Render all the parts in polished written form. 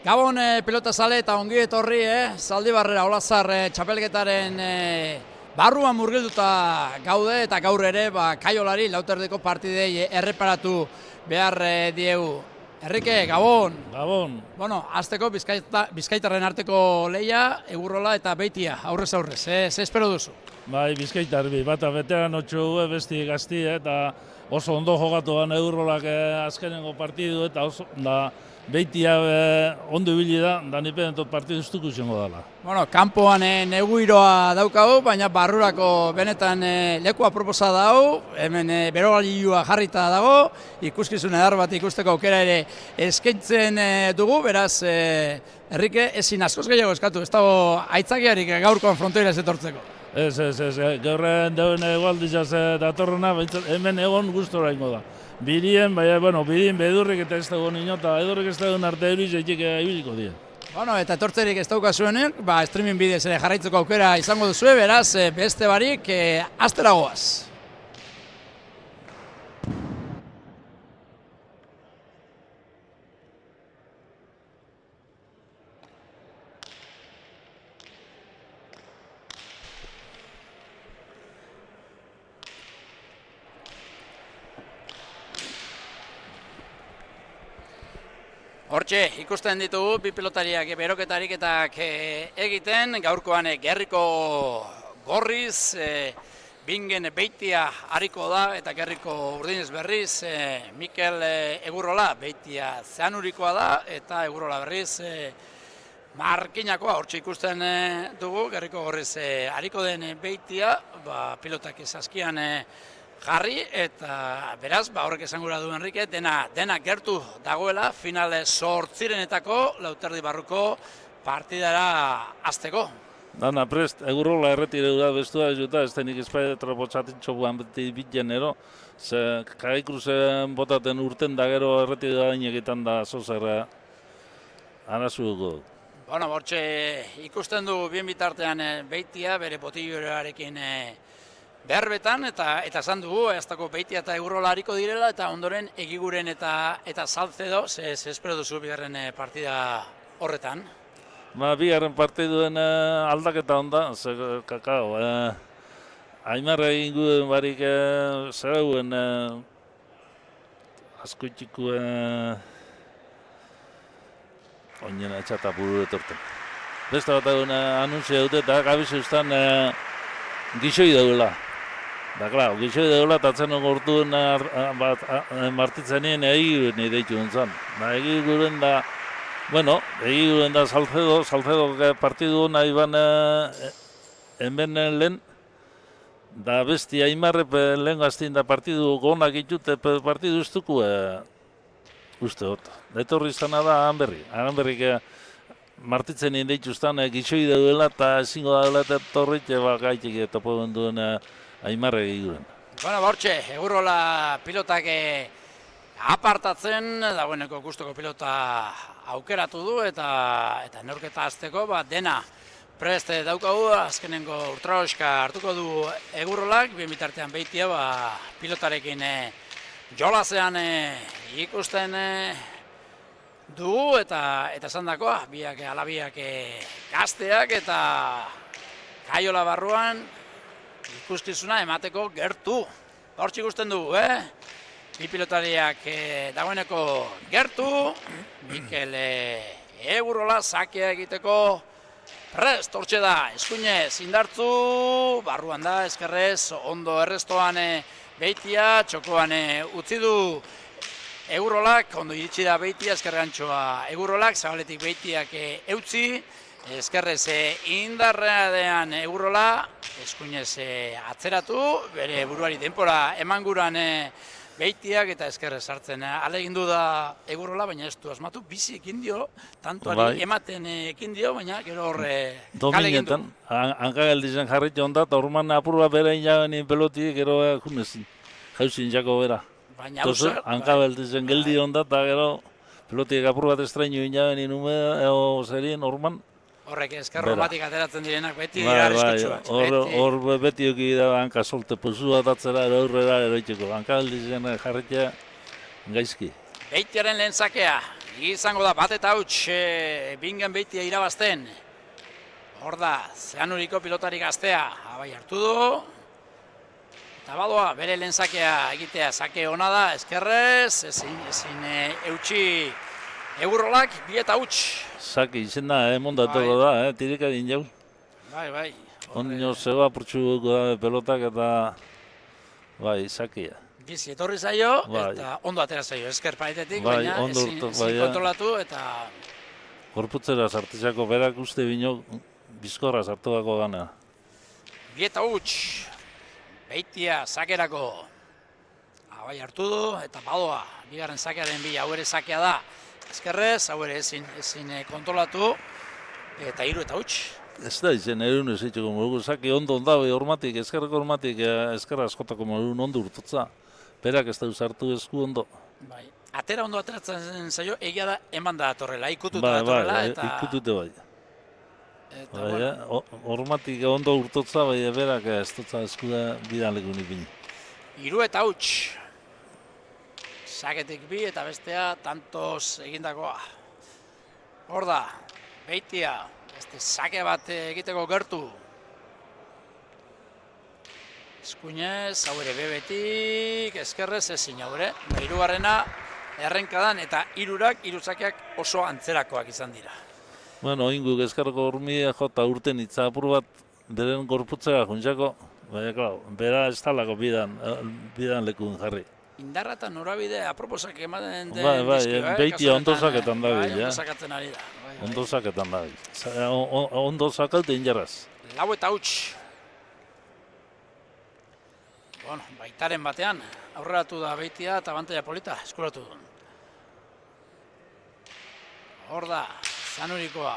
Gabon pelota zale eta ongi etorri, Zaldibarrera Olazar txapelketaren barruan murgilduta gaude eta gaur ere Kaiolari lauterdeko partidei erreparatu behar diegu. Enrique, Gabon! Gabon! Bueno, azteko Bizkaitarren arteko leia, Egurrola eta Beitia, aurrez aurrez, ze espero duzu? Bai, Bizkaitar bi, bata betean otxu besti gazti eta oso ondo jogatu gan Egurrolak azkenengo partidu eta oso Beitia ondo ibili da nipenentot partidu estuko izango dela. Bueno, kanpoan neguiroa daukagu, baina barrurako benetan leku aproposa dago, hemen berogailua jarrita dago, ikuskizun edar bat ikusteko aukera ere eskaintzen dugu, beraz, Enrique, ezin askoz gehiago eskatu, ez dago aitzakiarik gaurkoan frontoira ez etortzeko. Ez, gaurren dauen egualdizaz datorrena, hemen egon gustora ingo da. Birien, birien bedurrik eta ez dago nino, eta edurrik ez dago arte euriz eitik ibiliko dira. Bueno, eta etortzerik ez daukazuenek, streaming bidez ere jarraitzeko aukera izango duzue, beraz, beste barik, astera goaz. Hortxe, ikusten ditugu, bi pilotariak beroketarik egiten, gaurkoan Gerriko Gorriz, Bingen Beitia hariko da, eta Gerriko Urdinez berriz, Mikel Egurrola, Beitia Zeanurikoa da, eta Egurrola berriz, Markinakoa, hortxe ikusten dugu, Gerriko Gorriz hariko den Beitia, pilotak izazkian jarri, eta beraz, horrek esan gura du Enrique, dena gertu dagoela, finale zortzirenetako lauterdi barruko partidara azteko. Dana prest, Egurrola erretire da bestua ez juta, ez denik ezpai tropotxatin txobuan beti bitgenero, ze Kaikruzen botaten urten da gero erretire da inegitan da zozera arazu dugu. Bueno, bortxe ikusten du bien bitartean Beitia, bere botilloarekin berbetan, eta esan dugu, eztako Beitia eta Egurrola hariko direla, eta ondoren Egiguren eta Salcedo, ze espero duzu bigarren partida horretan? Bigarren partiduen aldaketa onda, ze kakao, Aimarra egin guden barik zerauen askoitxiku oinen etxata buru etorten. Beste bat egun anuntzia dute eta gabiz eustan gixoi dagoela. Da, klar, gixoi dagoela eta atzen gortuen martitzenien Egiguren deitu guntzan. Egiguren da, Egiguren da Salcedo partidu nahi ban hemen lehen, da besti Aimarre lehen gaztien da partidu gonak itute partidu ustuku uste hot. Etorri izana da Aranberrik martitzenien deituztan gixoi daudela eta ezingo daudela eta torrit gaitik topo duen Aimarre Egiguren. Bueno, bortxe, Egurrola pilotak apartatzen, dagoeneko gustoko pilota aukeratu du eta neurketa azteko, dena prest daukagu, azkenengo ultraoska hartuko du Egurrolak, bien bitartean Beitia pilotarekin jolasean ikusten dugu eta esan dakoa, alabiak gazteak eta Kaiola barruan ikuskizuna emateko gertu. Hortxe ikusten dugu, bi pilotariak dagoeneko gertu, Mikel Egurrola sakea egiteko prest, hortxe da, eskuinez indartzu, barruan da, eskerrez, ondo errestoan Beitia, txokoan utzi du Egurrolak, ondo iritsi da Beitia, eskergantxoa Egurrolak, zabaletik Beitiak eutzi, eskerrez indarrean Egurrola, eskuinez atzeratu, bere buruari denpora emanguran Beitiak eta eskerrez hartzen alegindu da Egurrola, baina ez du asmatu, bizi ekin dio, tantoari ematen ekin dio, baina gero horre kale egin du. Hankageldizen jarritu ondat, orman apurua bere inagenin peloti, gero junezin, jauzin jako bera. Hankageldizen geldi ondat, eta gero pelotiek apur bat estrainu inagenin ume, zerien orman. Horrek eskerromatik ateratzen direnak beti dira arriskutsuak. Hor beti oki da hanka solte pozu bat atzera aurrera eroiteko. Hanka aldizen jarritea gaizki. Beitiaren lehen sakea. Izango da bat eta huts Bingen Beitia irabazten. Hor da, Zeanuriko pilotari gaztea, abai hartu du. Eta badoa, bere lehen sakea egitea, sake ona da, eskerrez, ezin eutxi Egurrolak, 2 eta huts. Sake izena, mondatuko da, tirikadin jau. Bai. Ondino zego apurtxuko da pelotak eta bai, sakea. Gizi etorri zaio, Bai. eta ondo atera zaio, esker paretetik, Bai, baina ondo ezin bai, kontrolatu, eta Gorputzera sartizako berak uste bino bizkorra sartu dako gana. 2 eta huts. Beitia sakerako. Abai hartu du, eta badoa, bigarren sakearen bila, hau ere sakea da. Eskerrez, hau ere ezin kontrolatu, eta 3 eta huts. Ez da izen erun ez itxeko moduko, sake ondo ondabe hormatik, eskerreko hormatik, eskerra askotako modun ondo urtutza. Berak ez da usartu esku ondo. Bai. Atera ondo ateratzen zaio, egia da eman da atorrela, ikututa atorrela, eta... Ikutute bai. Eta, Bai, bueno, hormatik ondo urtutza, bai, berak ez dutza eskuda bidan lekun ipini. 3 eta huts. Saketik 2 eta bestea tantos egindakoa. Hor da, Beitia, beste sake bat egiteko gertu. Eskuinez, hau ere bebetik, eskerrez ezin hau ere. Hirugarrena errenkadan eta 3 sakeak oso antzerakoak izan dira. Bueno, inguk eskarroko hormia jota urten itza apur bat beren gorputzera juntzako, baina, klar, bera ez talako bidan lekun jarri. Indarra eta norabide aproposak ematen den Bai, dizkio, Beitia ondo saketan dabil, Ondo sakatzen ari da. Ondo saketan dabil. Ondo sakaute injarraz. 4 eta huts. Bueno, baitaren batean, aurreratu da Beitia eta abantaila polita, eskuratu du. Hor da, Zanurikoa,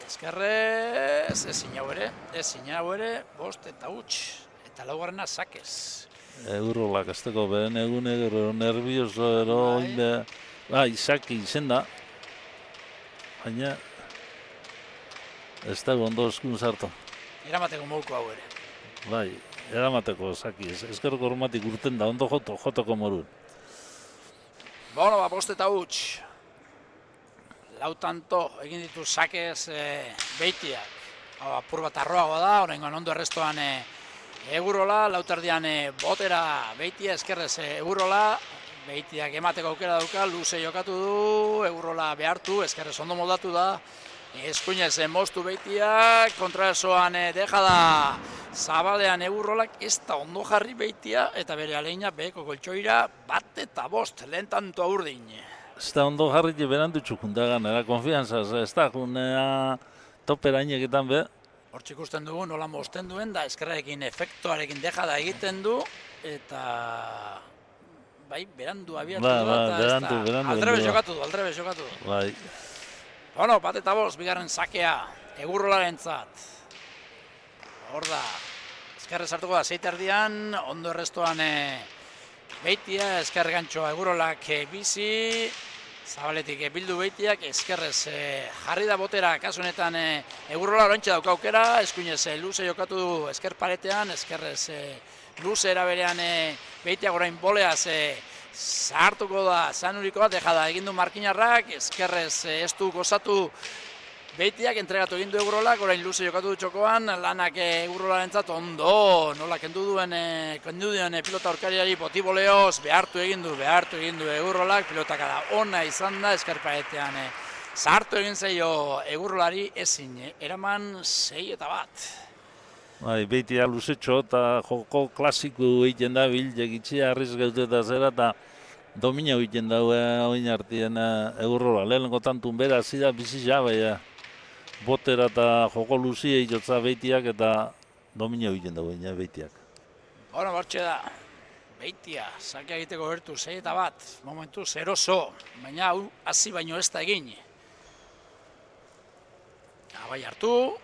eskerrez, ezin hau ere, 5 eta huts, eta laugarrena sakez. Eurolak azteko behen egune gero nervioso ero oinde, sake izen da, baina ez dago ondo eskun sartu. Eramateko moduko hau ere. Bai, eramateko saki, eskerroko hormatik urten da, ondo jotoko morun. Bueno, 5 eta huts. Lau tanto egin ditu sakez Beitiak. Apur bat arroagoa da, oraingoan ondo errestoan Egurola, lauterdian botera Beitia, eskerrez Egurola. Beitiak emateko aukera dauka, luze jokatu du, Egurola behartu, eskerrez ondo moldatu da. Eskuinez moztu Beitiak, kontraesoan deja da zabalean Egurrolak, ez da ondo jarri Beitia, eta bere aleina beheko koltsoira 1 eta 5, lehen tantoa urdin. Ez da ondo jarri berandu txukundagan, era konfianza, ez da, junea toperaineketan be. Hortxe ikusten dugu nola mozten duen, da eskerrarekin efektuarekin deja da egiten du, eta bai, berandu abiatu da, berandu. Aldrebes jokatu du. Bai. Bueno, 1 eta 5, bigarren sakea, Egurrolarentzat. Hor da, eskerrez hartuko da 6 erdian, ondo errestoan Beitia, eskerre gantxoa Egurolak bizi, zabaletik bildu Beitiak, eskerrez jarri da botera, kasu honetan Egurrola oraintxe dauka aukera, eskuinez luze jokatu du esker paretean, eskerrez luze eraberean Beitiak orain boleaz zahartuko da Zanurikoa, deja da egin du markinarrak, eskerrez ez du gozatu Beitiak entregatu egin du Egurrolak, orain luze jokatu du txokoan, lanak Egurrolarentzat ondo, nola kendu duen pilota aurkariari botiboleoz, behartu egin du Egurrolak, pilotakada ona izan da, eskerpaetean zahartu egin zaio Egurrolari ezin, eraman 6 eta 1. Bai, Beitia luzetxo eta joko klasiko egiten da bil, egitxea arriz gaute eta zera eta domina egiten da oin artien Egurrola. Lehenko tantun bera zida bizitza, baina botera eta joko luzia itotza Beitiak eta domina egiten da Beitiak. Bueno, bortxe da, Beitia, sakea egiteko gertu 6 eta 1, momentu zeroso, baina hau hasi baino ez da egin. Abai hartu,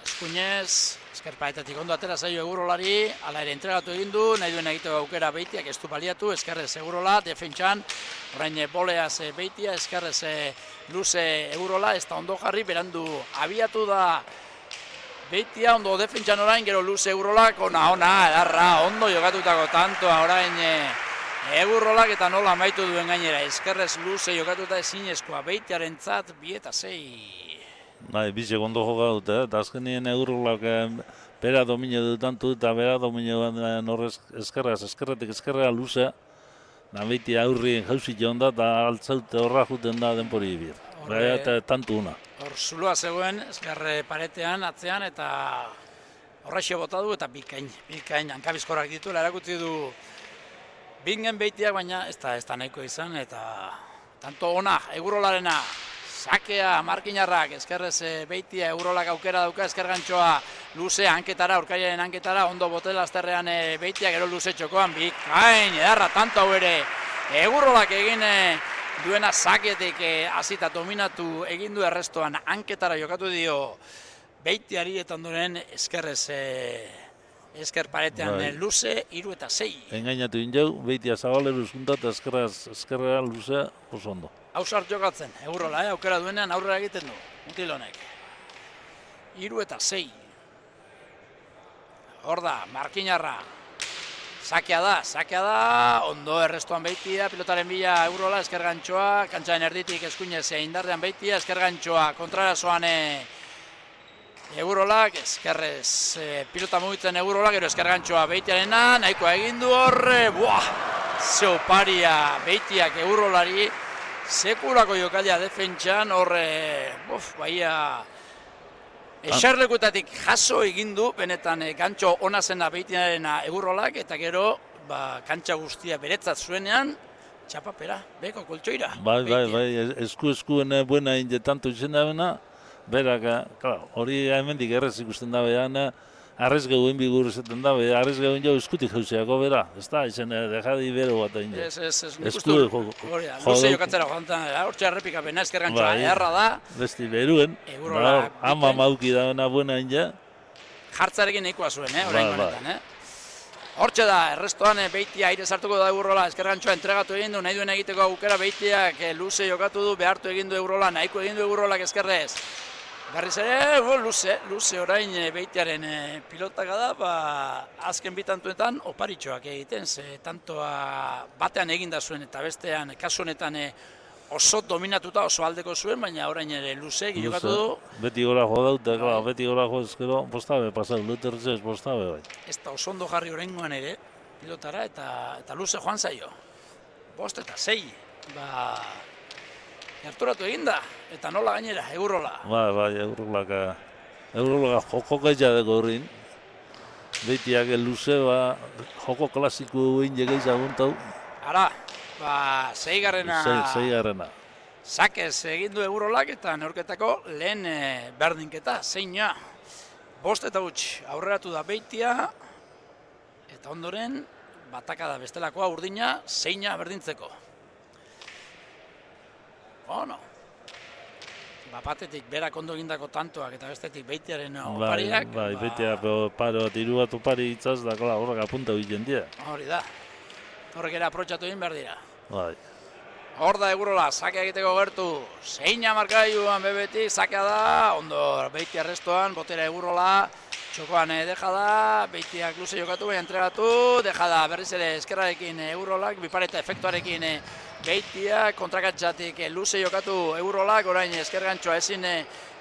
eskuinez, eskerpaetatik ondo atera zaio Egurrolari, ala ere entregatu egin du, nahi duen egiteko aukera Beitiak ez du baliatu, eskerrez Egurrola, defentsan, orain boleaz Beitia, eskerrez luze Egurrola, ez da ondo jarri, berandu abiatu da Beitia, ondo defentsan orain, gero luze Egurrolak, ona, edarra, ondo jokatutako tantoa orain Egurrolak eta nola amaitu duen gainera, eskerrez luze jokatuta ezinezkoa, Beitiarentzat 2-6. Bai, bi segundo joka dute, eta azkenien Egurrolak bera domine dutantu eta bera domine norrez eskerretik eskerrea luze, da Beitia aurrien jauzi joan da, eta altzaute horra juten da denpori bir. Bai, eta tantu una. Hor zuloa zegoen, eskerre paretean, atzean, eta horrexio bota du, eta bikain, hankabizkorrak dituela erakutsi du bingen Beitiak, baina ez da nahiko izan, eta tanto ona, Egurrolarena, sakea, markinarrak, eskerrez Beitia, Egurrolak aukera dauka, eskergantxoa luze hanketara, aurkariaren hanketara, ondo botela azterrean Beitia, gero luze txokoan, bikain, edarra, tanto hau ere, Egurrolak egin duena saketik hasita dominatu egin du errestoan hanketara jokatu dio Beitiari eta ondoren eskerrez esker paretean luze 3-6. Engainatu injau, Beitia zabaleru zunta eta eskerra luze oso ondo. Hausart jokatzen, Egurrola, aukera duenean aurrera egiten du, mutilonek. 3-6. Hor da, markinarra. Sakea da, ondo errestoan Beitia, pilotaren bila Egurrola, eskergantxoa, kantxaren erditik eskuinez indarrean Beitia, eskergantxoa kontrarazoan Egurrolak, eskerrez pilota mugitzen Egurrolak, gero eskergantxoa Beitiarena, nahikoa egin du horre, zeoparia Beitiak Egurrolari, sekulako jokaldia defentsan, horre, baia eserlekutatik jaso egin du, benetan gantxo ona zena Beitiarena Egurrolak, eta gero kantxa guztia beretzat zuenean, txapapera, beko koltsoira. Bai, eskuen buena indetantu izena bena, berak, hori hemendik errez ikusten da behan, arrez geuen bigur izaten da, arrez geuen jau eskutik jauzeako bera, ez da, izan dejadi bero bat egin. Esku luze jokatzera joan da, hortxe errepikapena eskergantxoa erra da. Besti beruen, ama mauki da bena buena inja. Jartzarekin nahikoa zuen, orain honetan. Hortxe da, errestoan Beitia aire sartuko da Egurrola, eskergantxoa entregatu egin du, nahi duen egiteko aukera Beitiak luze jokatu du, behartu egin du Egurrola, nahiko egin du Egurrolak eskerrez. Berriz ere, luze orain Beitiaren pilotaka da, azken bitantuetan oparitxoak egiten, ze tantoa batean eginda zuen eta bestean, kasu honetan oso dominatuta, oso aldeko zuen, baina orain ere luze jokatu du. Beti gora jo daute, beti gora jo ezkero, postabe pasau, lutertzez postabe bai. Ez da oso ondo jarri oraingoan ere, pilotara, eta luze joan zaio. 5-6, gerturatu eginda, eta nola gainera, Egurrola. Bai, Egurrolak joko gaitzadeko horrin. Beitiak luze, joko klasiko egin jegeiz aguntau. Ara, seigarrena. Sakez egin du Egurrolak eta neurketako lehen berdinketa, zeina. 5-8, aurreratu da Beitia, eta ondoren, bataka da bestelakoa urdina, zeina berdintzeko. Batetik berak ondo egindako tantoak eta bestetik Beitiaren opariak. Bai, Beitia paro bat, hiru bat opari itzaz, da horrek apunta egiten dira. Hori da, horrek ere aprotxatu egin behar dira. Bai. Hor da Egurrola, sakea egiteko gertu, zeina markailuan bebetik, sakea da, ondo Beitia restoan, botera Egurrola, txokoan deja da, Beitiak luze jokatu, baina entregatu, deja da berriz ere eskerrarekin Egurrolak, bipareta efektuarekin Beitia, kontrakatxatik luze jokatu Egurrolak, orain eskergantxoa ezin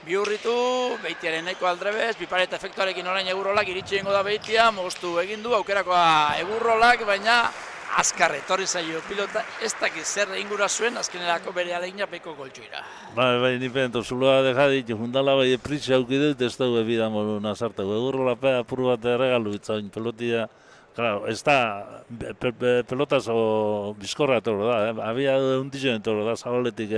bihurritu, Beitiaren nahiko aldrebez, bipareta efektuarekin orain Egurrolak iritsi egingo da Beitia, moztu egin du, aukerakoa Egurrolak, baina azkar etorri zaio pilota, ez dakiz zer ingura zuen, azkenerako bere alegina peko goltsuira. Bai, ni pento, zuloa dejadit, jundala bai epritxe haukidut, ez dugu ebida moru nazartegu. Egurrola pea apur bat erregalu itzain pelotia. Claro, ez da pelotazo bizkorra toro da, abia untizioen toro da, zabaletik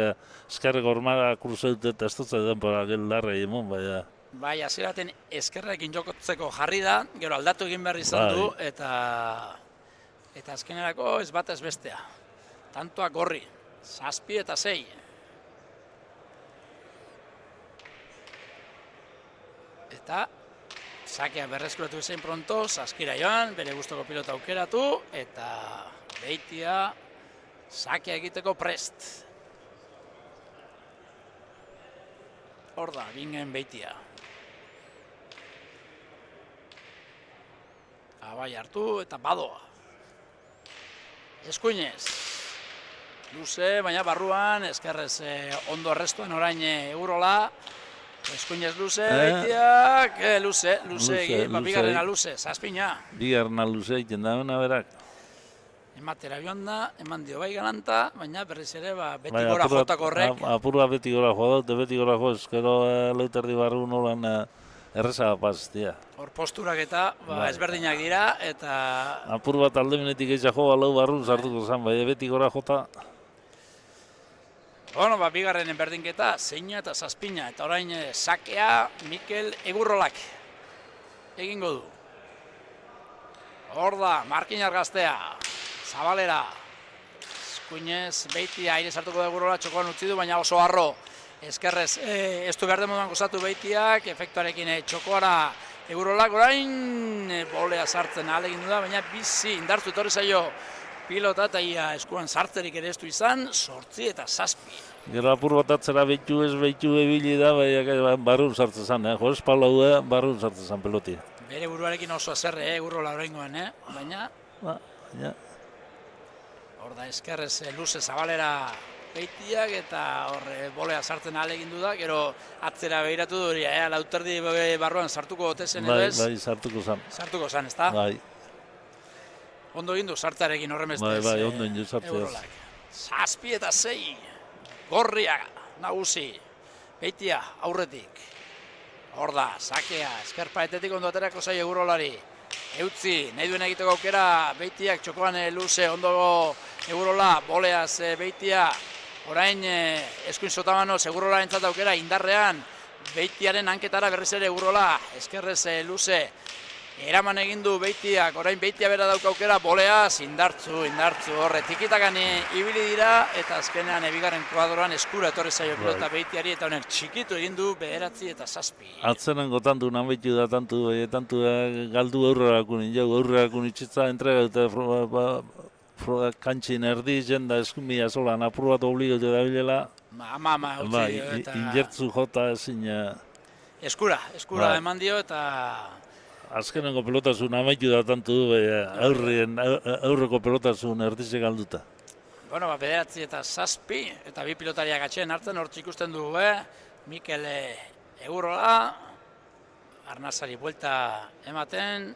eskerrek ormara kurzeut eta ez dut denpora larrei emon, baina. Bai, aziraten eskerrekin jokotzeko jarri da, gero aldatu egin behar izan du, eta azkenerako ez bat ez bestea. Tantoak gorri, 7-6. Eta sakea berreskuratu ezein pronto, Saskira joan, bere gustoko pilota aukeratu, eta Beitia sakea egiteko prest. Hor da, bingen Beitia. Abai hartu eta badoa. Eskuinez. Luze, baina barruan, eskerrez ondo arrestuan orain Egurola. Eskuinez luze, beitiak, luze egin, bigarrena luze, zazpina. Bigarrena luze egiten da, berak. Ematera joan da, eman dio bai galanta, baina berriz ere beti gora jotako horrek. Apurra beti gora jo daute, beti gora jo, eskero leuterdi barru nolan erreza paztia. Hor posturak eta ezberdinak dira, eta... Apur bat alde minetik eitza jo, lau barru sartuko zen, bai beti gora jota. Bueno, bigarrenen berdinketa, zeina eta zazpina, eta orain sakea Mikel Egurrolak egingo du. Hor da, Markinar gaztea, Zabalera, eskuinez, Beitia aire sartuko da Egurrola, txokoan utzi du, baina oso harro. Eskerrez, ez du behar demoduan gozatu Beitiak, efektuarekin txokoara Egurrolak, orain bolea sartzen ahalegin du da, baina bizi indartu etorri zaio pilota eta ia eskuan sartzerik ere ez du izan, 8 eta 7. Gero apur bat atzera behitu ebili da, barrun sartzen zen, jo espalau barrun sartzen zen peloti. Bere buruarekin oso azerre, Egurrola oraingoan, baina... Hor da, eskerrez luze Zabalera Beitiak eta horre bolea sartzen ahalegin du da, gero atzera behiratu du hori, lauterdi barruan sartuko otezen edo ez? Bai, sartuko zen. Sartuko zen, ez da? Bai. Ondo egin du sartzarekin horremestez. Bai, ondo egin du sartzeaz. 7 eta 6, Gorriaga, nagusi, Beitia, aurretik. Hor da, sakea, eskerpaetetik ondo aterako zaio Egurrolari. Eutzi, nahi duen egiteko aukera, Beitiak txokoan luze, ondo Egurrola, boleaz Beitia, orain eskuin sotamano, Egurrola entzat aukera, indarrean, Beitiaren hanketara berriz ere Egurrola, eskerrez luze, eraman egin du Beitiak, orain Beitia bera dauka aukera, boleaz, indartzu, horre, tikitakan ibili dira, eta azkenean bigarren kuadroan eskura etorri zaio pilota Beitiari, eta honek txikitu egin du 9 eta 7. Atzenengo tantu nameitu da, tantu galdu aurrerakun, aurrerakun itxitza entrega eta kantxin erdi jenda eskumia solan apur bat obligatu da bilela. Utzi eta... Injertzu jota ezin... Eskura eman dio eta... Azkenengo pelotasun amaitu da tantu du, aurreko pelotasun erdize galduta. Bueno, 9 eta 7, eta bi pilotariak atxeen hartzen, hor ikusten du, Mikel Egurrola, arnazari buelta ematen,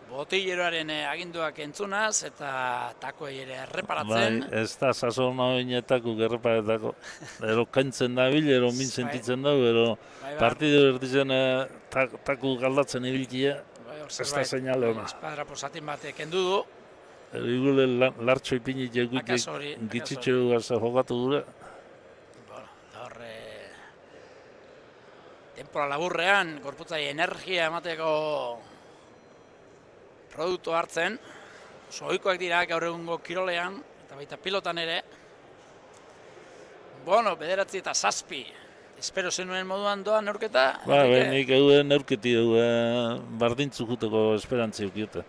botilleroaren aginduak entzunaz, eta takoei ere erreparatzen. Bai, ez da sazon hauinetako erreparetako. Ero kaintzen da bil, ero min sentitzen da, ero partidu erdizen taku galdatzen ibiltia, ez da seinale hona. Espadra posatin batek kendu du. Igule lartxo ipinit gitzitxe dugaza jokatu dure. Horre... Tempora laburrean, gorputzai energia emateko produktu hartzen, oso ohikoak dira gaur egungo kirolean, eta baita pilotan ere. Bueno, 9 eta 7, espero zenuen moduan doa neurketa? Nik egun neurketi du, bardintzu juteko esperantzi ukiote.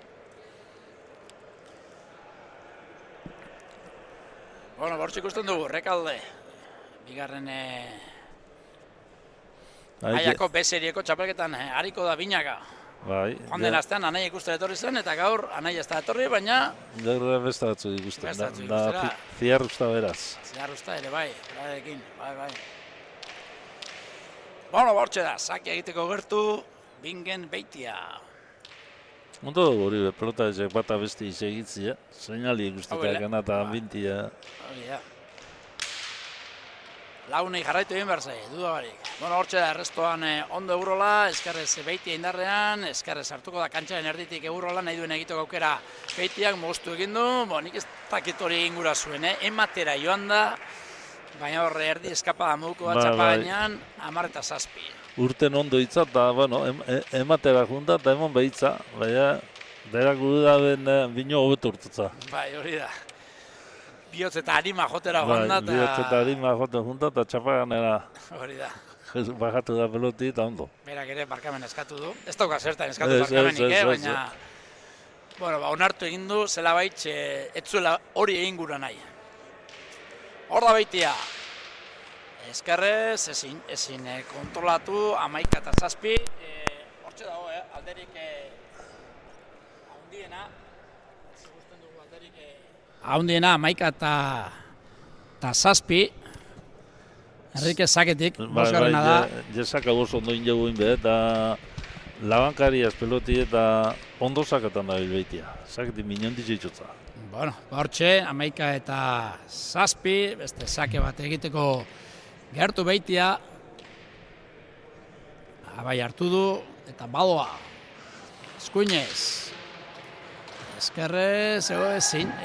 Bueno, bortxik ikusten dugu, Rekalde, bigarren Aiako B-serieko txapelketan hariko da Binaga. Joan den astean anai ikusten etorri zen, eta gaur anai ez da etorri, baina... Gaur besta batzu ikusten, da ziarrusta beraz. Ziarrusta ere, bai, berarekin, bai. Bueno, bortxe da, saki egiteko gertu, Bingen Beitia. Ondo dugu hori, pelota ezak bata besti segitzia, seinali ikustetak gana eta bintia. Launei jarraitu egin behar zai, dudabarik. Bueno, hortxe da, errestoan ondo Egurrola, eskerrez Beitia indarrean, eskerrez hartuko da kantxaren erditik Egurrola, nahi duen egiteko aukera Beitiak moztu egin du, nik ez dakit hori ingura zuen, ematera joan da, baina horre erdi eskapada moduko bat txapa gainean, 10 eta 7. Urten ondo hitza, eta, bueno, ematera junta, eta emon behitza, baina, berak gudu da ben bino hobetu urtutza. Bai, hori da. Bihotz eta harima jotera joan da, eta... Bihotz eta harima jotera junta, eta txapaganera... Hori da. Bajatu da peloti, eta ondo. Berak ere barkamen eskatu du. Ez dauka zertan eskatu barkamenik, baina... Bueno, onartu egin du, zela baitz, etzuela hori egin gura nahi. Hor da Beitia. Eskerrez, ezin kontrolatu, 11 eta 7. Hortxe dago, alderik handiena. Gusten dugu alderik Haundiena, 11 eta 7. Enrique Saketik, bosgarrena da. Jesaka oso ondo injaguin be, eta labankariaz peloti eta ondo sakatan da bilbeitia. Saketik minondi txitxotza. Bueno, hortxe, 11 eta 7, beste sake bat egiteko gertu beitia. Abai hartu du, eta badoa. Eskuinez. Eskerrez,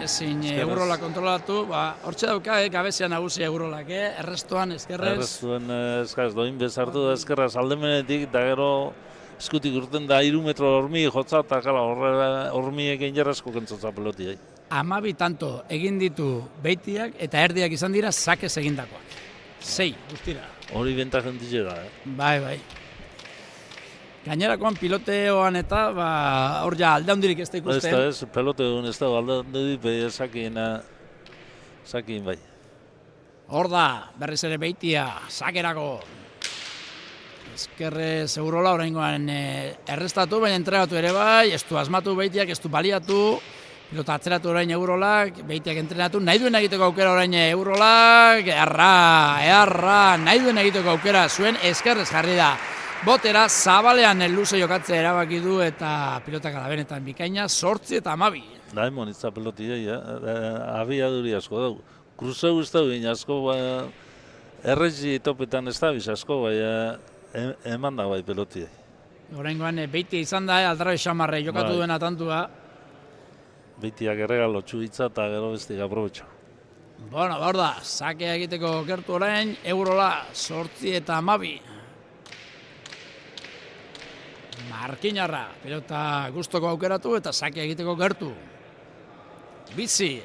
ezin Eurola kontrolatu, hortxe dauka, gabezian nagusia Eurolak, errestuan eskerrez. Errestuan eskaz, doin bezartu da eskerraz aldemenetik, eta gero eskutik urten da 3 metro hormi jotza, eta hormiek egin jarrazko kentzotza pelotiai. 12 tanto egin ditu beitiak, eta erdiak izan dira sakez egindakoak. 6, guztira. Hori bentajen dize da, Bai. Gainerakoan piloteoan eta hor ja alde handirik ez da ikusten. Ez, peloteoan ez da, alde handirik sakien bai. Hor da, berriz ere beitia, sakerako. Eskerrez Eurola oraingoan errestatu, baina entregatu ere bai, ez du asmatu beitiak, ez du baliatu. Pilota atzeratu orain Eurolak, beitiak entrenatu, nahi duen egiteko aukera orain Eurolak, earra, nahi duen egiteko aukera zuen eskerrez jarri da. Botera, zabalean luze jokatzea erabaki du eta pilotak benetan bikaina, 8 eta 12. Da, emonitza pelotia, abiaduri asko dugu. Kruzeu ez da bine asko, errezi topetan ez da biz asko, eman da bai pelotia. Oraingoan beitia izan da, aldarra xamarre jokatu duena tantua. Beitiak erregalo txubitza eta gero bestik aprobetxo. Bueno, hor da, sakea egiteko gertu orain, Eurola, 8 eta 12. Markinarra, pilota gustoko aukeratu eta sake egiteko gertu. Bizi,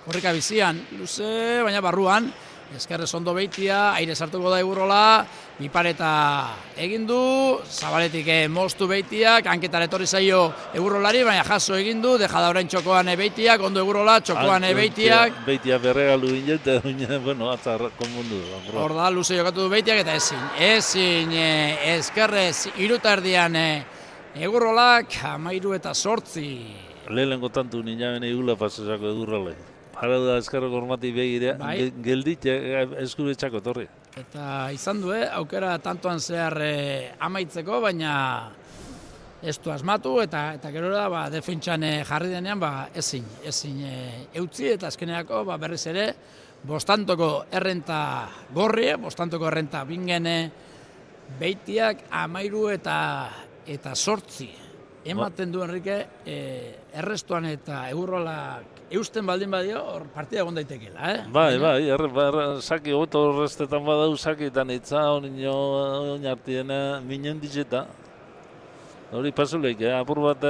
korrika bizian, luze, baina barruan, eskerrez ondo beitia, aire sartuko da Eurola, bipareta egin du, zabaletik moztu beitiak, hanketar etorri zaio Eurolari, baina jaso egin du, deja da orain txokoan beitiak, ondo Eurola, txokoan beitiak. Beitia berregalu ginen, eta bueno, atzar konbundu. Hor da, luze jokatu du beitiak, eta ezin eskerrez irutardian Eurolak, 13 eta 8. Lehenengo tantu ninaben egula pasesako Eurolai. Hara da eskerreko hormati begirea, geldit eskuretxako torri. Eta izan du, aukera tantoan zehar amaitzeko, baina ez du asmatu, eta gero da defentsan jarri denean ezin eutzi, eta azkeneako berriz ere bostantoko errenta gorri, bostantoko errenta bingen beitiak 13 eta 8. Ematen du Enrique, errestuan eta Eurolak eusten baldin badio, hor partida egon daitekeela, Bai, saki hobeto horreztetan badau, sakietan itza, oinartien minen ditzeta. Hori pasuleik, apur bat,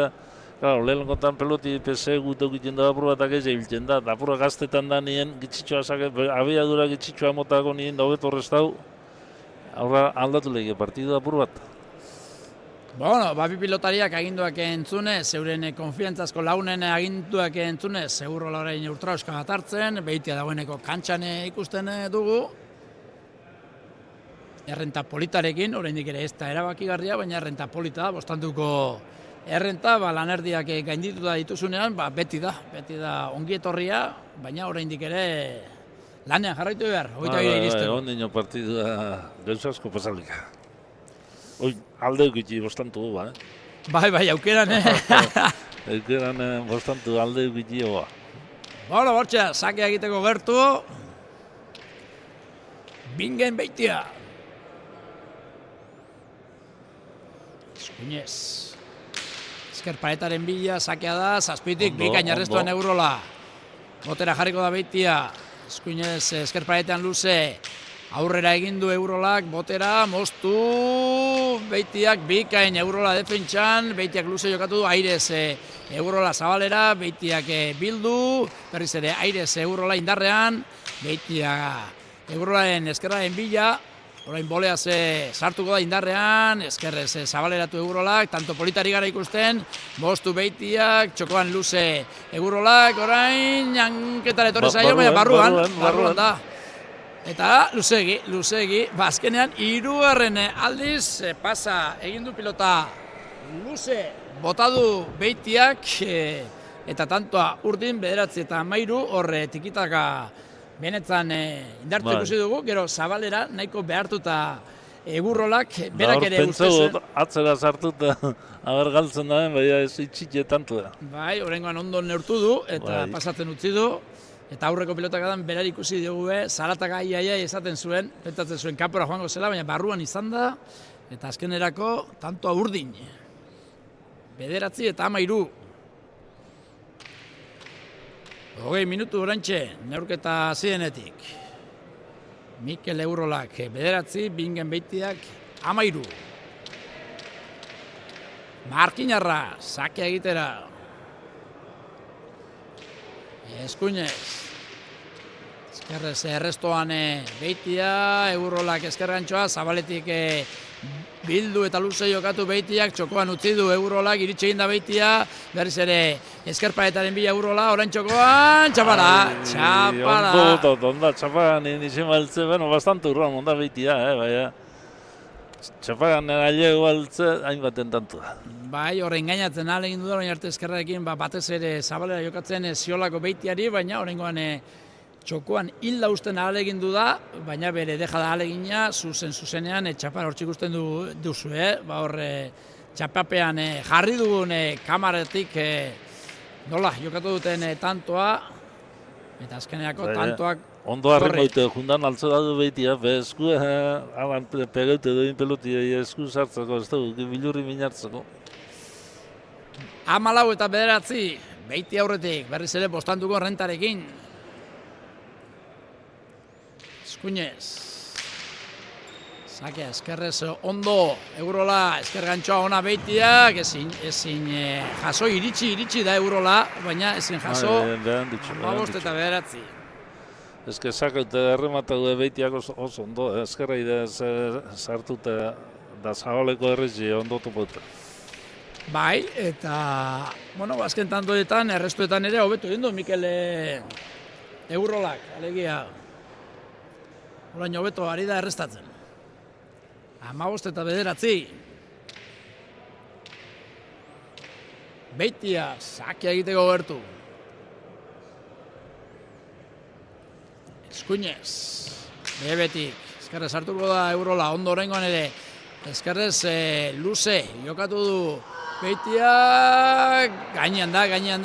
lehenengotan peloti PC gutu egiten da, apur batak ez ebiltzen da, eta apur gaztetan da nien gitzitsua sake, abiadura gitzitsua motako nien da hobeto horreztau, aurra aldatu lehike partidu apur bat. Bueno, bi pilotariak aginduak entzunez, zeuren konfiantzazko launen aginduak entzunez, Eurola orain ultraoska bat hartzen, beitia dagoeneko kantxan ikusten dugu. Errenta politarekin, oraindik ere ez da erabakigarria, baina errenta polita da, bostantuko errenta, lanerdiak gaindituta dituzunean, beti da ongietorria, baina oraindik ere lanean jarraitu behar, 22 iristeko. Ondino partidua gauzasko pasalika. Alde eukitzi bostantu du, Bai, aukeran, Aukeran bostantu alde eukitzi hoa. Bueno, bortxa, sakea egiteko gertu. Bingen beitia. Eskuinez. Esker paretaren bila, sakea da, zazpitik, bikain arrestuan Eurola. Botera jarriko da beitia. Eskuinez, esker paretean luze. Aurrera egin du Eurolak, botera, moztu, beitiak bikain Eurola defentsan, beitiak luze jokatu du, airez Eurola zabalera, beitiak bildu, berriz ere airez Eurola indarrean, beitiak Eurolaren eskerraren bila, orain bolea sartuko da indarrean, eskerrez zabaleratu Eurolak, tanto politari gara ikusten, moztu beitiak, txokoan luze Eurolak, orain, janketara etorri zaio, baina barruan da. Eta luzegi, azkenean hirugarren aldiz pasa egin du pilota luze botadu beitiak eta tantoa urdin, 9 eta 13, horre tikitaka benetan indartu ikusi dugu, gero Zabalera nahiko behartuta Egurrolak berak ere uste zen. Atzera sartuta, aber galtzen da, baina ez itxite tanto da. Bai, oraingoan ondo neurtu du, eta pasatzen utzi du. Eta aurreko pilotak edan berari ikusi dugu, Zaratak aiaiai esaten zuen, pentatzen zuen kanpora joango zela, baina barruan izan da, eta azkenerako tantoa urdin. 9 eta 13. 20 minutu oraintxe, neurketa zirenetik. Mikel Egurrolak 9, Bingen Beitiak 13. Markinarra, sakea egitera. Eskuinez. Eskerrez errestoan Beitia, Egurrolak eskergantxoa, Zabaletik bildu eta luze jokatu Beitiak, txokoan utzi du Egurrolak, iritsi egin da Beitia, berriz ere eskerpaetaren bila Egurrola, orain txokoan, txapara. Onda txapagan inizi maltze, bueno, bastante urran, onda Beitia, baina txapagan ailegu altze, hainbaten tantu da. Bai, horrein gainatzen alegin du da, baina arte eskerrarekin batez ere Zabalera jokatzen Ziolako Beitiari, baina horrengoan txokoan hilda usten alegin du da, baina bere deja da alegina, zuzenean txapara hortzik usten duzu, horre txapapean jarri dugun kamaretik nola, jokatu duten tantoa, eta azkeneako tantoak ondo harri moite, jundan altze da du Beitia, esku alan pegaute duin pelotia, esku sartzeko, ez dugu, bilurri minartzeko. 14 eta 9, Beiti aurretik, berriz ere bostantuko rentarekin. Eskuinez. Sakea, eskerrez ondo, Egurrola, eskergantxoa ona Beitiak, ezin jaso iritsi da Egurrola, baina ezin jaso 15 eta 9. Ez que sakete erremata du Beitiak oso ondo, eskerra ide sartuta da Zabaleko errezi ondo topote. Bai, eta, azken tantoetan, errestuetan ere, hobetu egin du Mikel Egurrolak, alegia. Orain hobeto ari da errestatzen. 15 eta 9. Beitia, sakea egiteko gertu. Eskuinez, behebetik, eskerrez hartuko da Egurrola, ondo oraingoan ere, eskerrez luze, jokatu du Beitia, gainean da,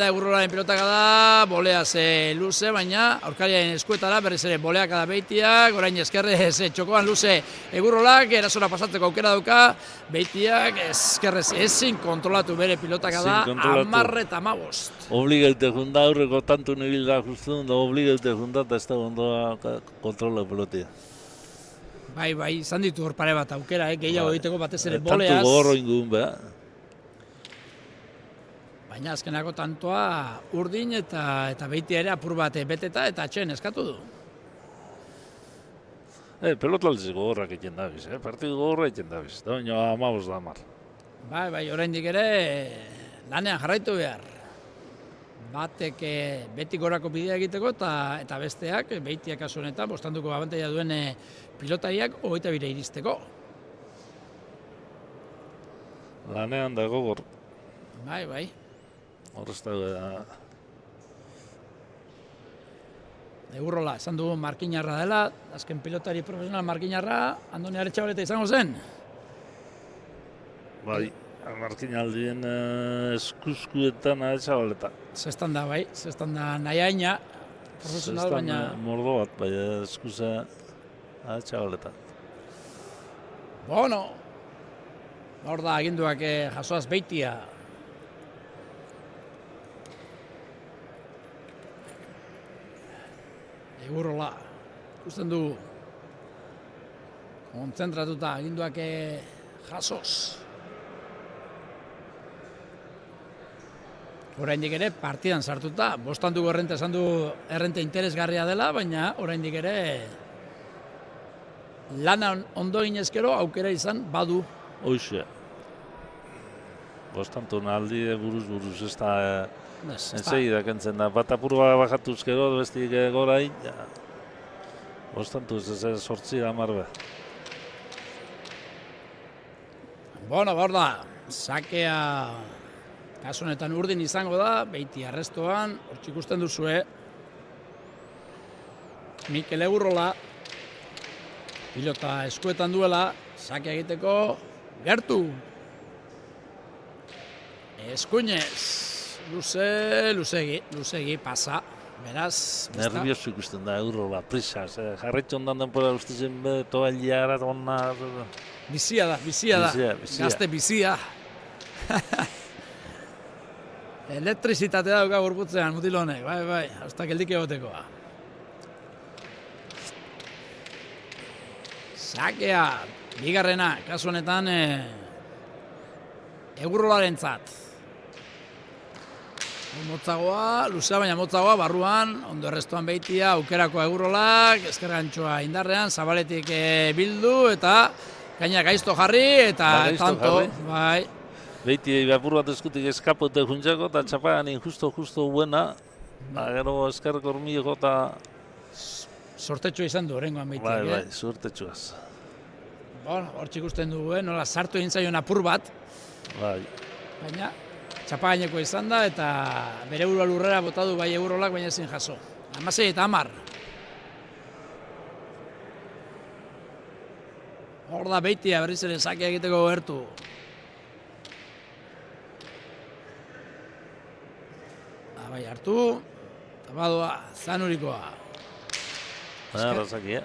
Egurrolaren pilotaka da, boleaz luze, baina aurkariaren eskuetara, berriz ere boleaka da Beitiak, orain eskerrez txokoan luze Egurrolak, erasora pasatzeko aukera dauka, Beitiak eskerrez ezin kontrolatu bere pilotaka da, 10 eta 15. Obligaute junda, aurreko tantu nibil da justu, obligaute junda, eta ez da ondo kontrola pelotia. Bai, izan ditu hor pare bat aukera, gehiago egiteko batez ere boleaz. Tantu gogorro ingun, beha. Baina azkenako tantoa urdin eta Beitia ere apur bat beteta eta atxeen eskatu du. Pelotaldiz gogorrak egiten dabiz, partidu gogorra egiten dabiz, da baina 15 da 10. Bai, oraindik ere lanean jarraitu behar. Batek beti gorako bidea egiteko eta besteak, Beitiak kasu honetan, bostanduko abantaila duen pilotariak 22 iristeko. Lanean da gogor. Bai. Horrez da... Egurrola, esan dugu markinarra dela, azken pilotari profesional markinarra, Andoni Aretxabaleta izango zen? Bai, markinaldien eskuskuetan Aretxabaleta. Zestan da, nahi haina, profesional baina... Zestan mordo bat, bai, eskusa Aretxabaleta. Hor da, aginduak jasoaz Beitia. Egurrola, ikusten du kontzentratuta aginduak jasoz. Oraindik ere partidan sartuta, bostanduko errenta esan du errenta interesgarria dela, baina oraindik ere lana ondo ginezkero aukera izan badu. Hoxe. Bostantun aldi buruz ez da... Enzegida kentzen da, bat apurua bajatuz gero, bestik gorain, bostantuz ez sortzi da marbe. Hor da, sakea Kasu honetan urdin izango da, Beiti arrestoan, hortxe ikusten duzue. Mikel Egurrola, pilota eskuetan duela, sake egiteko, gertu. Eskuinez, luzegi, pasa. Beraz, nervioso ikusten da Egurrola, prisa. Jarretxo ondan denpora uste zen toalliara onna... Bizia da. Gazte bizia. Elektrizitatea dauka gorputzean, mutil honek, bai, hasta geldik egotekoa. Sakea, bigarrena, kasu honetan Egurrolarentzat. Motzagoa, luzea baina motzagoa, barruan, ondo errestuan Beitia, aukerakoa Egurrolak, ezkergantxoa indarrean, zabaletik bildu, eta gaina gaizto jarri, eta tanto, bai. Beiti apur bat eskutik eskapote juntzeko, eta txapagan justo buena, gero eskerreko hormileko eta... Sortetxo izan du, horrengoan Beitiak, Bai, sortetxoaz. Hortxe ikusten dugu, nola sartu egin zaion apur bat. Bai. Baina, txapagaineko izan da, eta bere burua lurrera bota du bai Egurrolak, baina ezin jaso. 16 eta 10. Hor da Beitia berriz ere sakea egiteko gertu. Bai hartu, eta badoa, Zanurikoa. Arrazaki,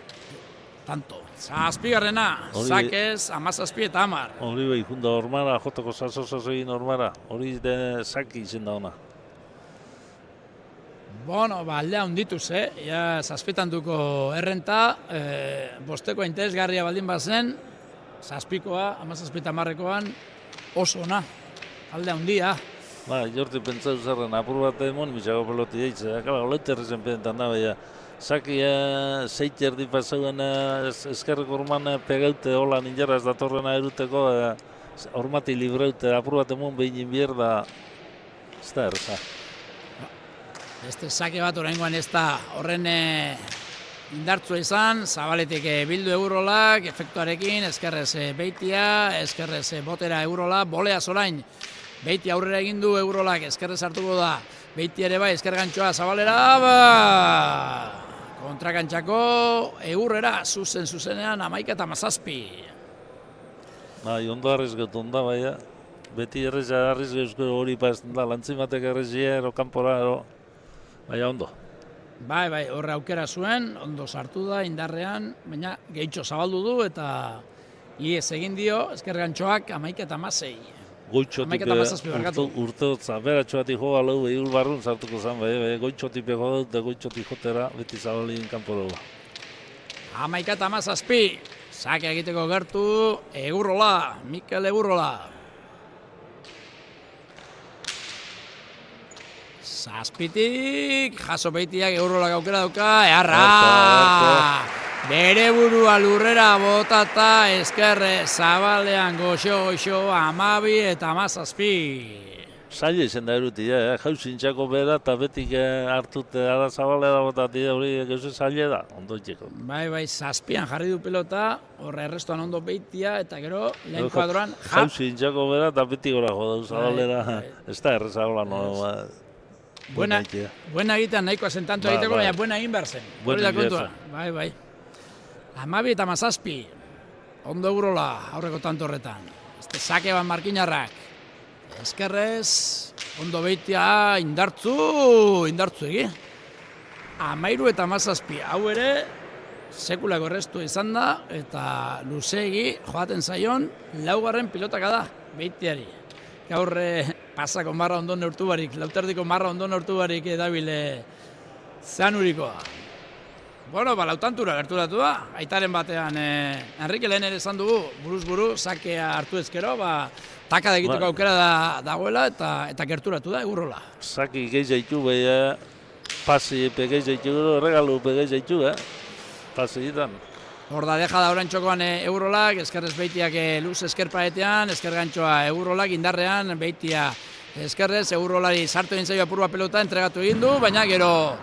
Tanto. Zazpigarrena, sakez, 17 eta 10. Hori bai, junda hormara, jotoko saso egin hormara. Hori zaki izen da ona. Aldea hundituz, ja zazpitantuko errenta, bosteko interesgarria baldin bazen, zazpikoa, 17 eta 10ekoan, oso ona, aldea hundia. Jorti pentsatu zerren, apur bat emon, mitxago peloti eitze, kala, oleterri zen pentan da, baina, Saki zeiter di pasauen eskerreko orman pegaute hola ninjaraz datorrena eruteko, hormati libreute apur bat emon behin inbier da, ez da erza. Beste sake bat oraingoan ez da horren indartzua izan, zabaletik bildu Egurrolak, efektuarekin, eskerrez Beitia, eskerrez botera Egurrola, boleaz orain, Beitia aurrera egin du Egurrolak, eskerrez hartuko da, Beitia ere bai, eskergantxoa zabalera, kontrakantxako Egurrera, zuzenean 11 eta 17. Ondo arrizgetu onda, baina, beti arrizgetu hori paesten da, lantzimatek errezia, ero kanpora, baina ondo. Bai, horre aukera zuen, ondo sartu da, indarrean, baina gehitxo zabaldu du eta iez egin dio, eskergantxoak 11 eta 16. Goitxotipe urteotza, beratxoatik joa lau behul barrun sartuko zen, goitxotipe joa dut, goitxotik jotera, beti zabalin kanpo dugu. 11 eta 17, sake egiteko gertu, Egurrola, Mikel Egurrola. Zazpitik, jaso Beitiak Egurrolak aukera dauka, eharra! Bere burua lurrera botata, eskerre zabalean goxo, 12 eta 17. Zaila izan da erutia, jauzintxako bera eta betik hartute ara zabalera botatia hori gauze zaila da, ondo itxeko. Bai, 7an jarri du pelota, horre errestuan ondo Beitia, eta gero lehen kuadroan... Jauzintxako bera eta betik gora jo da zabalera, ez da errezagola no... Buena egitean nahikoa zen tanto egiteko, baina buena egin behar zen. Hori da kontua. Bai. 12 eta 17. Ondo Egurrola aurreko tanto horretan. Sake bat Markinarrak. Eskerrez, ondo Beitia indartzu egi. 13 eta 17. Hau ere, sekulako errestu izan da, eta luzeegi joaten zaion, laugarren pilotaka da, Beitiari. Gaur pasako marra ondo neurtu barik, lauterdiko marra ondo neurtu barik edabile Zanurikoa. Lautantura gerturatu da, aitaren batean, Enrique lehen ere esan dugu, buruz-buru, sakea hartu ezkero, taka egiteko aukera dagoela eta gerturatu da Egurrola. Saki gehi zaitu, pasi pegei zaitu, regalu pegei zaitu, pasi ditan. Hor da, deja da orain txokoan Egurrolak, eskerrez Beitiak luz eskerpaetean, eskergantxoa Egurrolak indarrean, Beitia eskerrez, Egurrolari sartu egin zaio apurua pelota, entregatu egin du, baina gero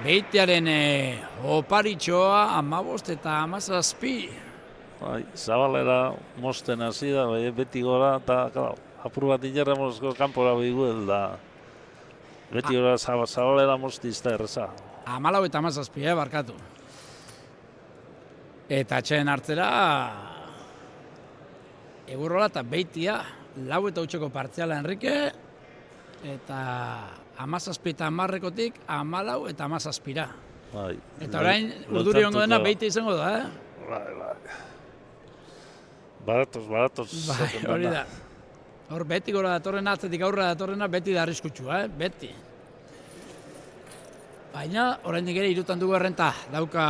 Beitiaren oparitxoa 15 eta 17. Zabalera mosten hasi da, beti gora, eta apur bat inerra mozko kanpora behiguel da. Beti gora zabalera mozti izta erreza. 14 eta 17, barkatu. Eta atxeen hartzera, Egurrola eta Beitia, 4 eta 8ko partziala Enrique, eta 17 eta 10-ekotik 14 eta 17. Bai. Eta orain, urduri hongo dena Beitia izango da, Bai. Baratoz. Bai, hori da. Hor beti gora datorrena, atzetik aurra datorrena, beti da arriskutsua, beti. Baina, oraindik ere 3 dugu errenta, dauka...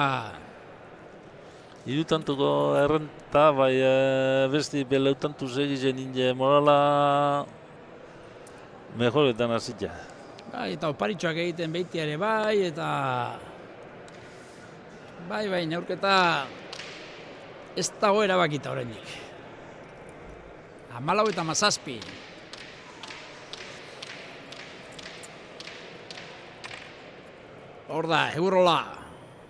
3 tantuko errenta, bai besti beleutantu segizen inge morala mejoretan azitza. Bai, eta oparitxoak egiten Beitia ere bai, eta... Bai, neurketa ez dago erabakita oraindik. 14 eta 17. Hor da, Egurrola.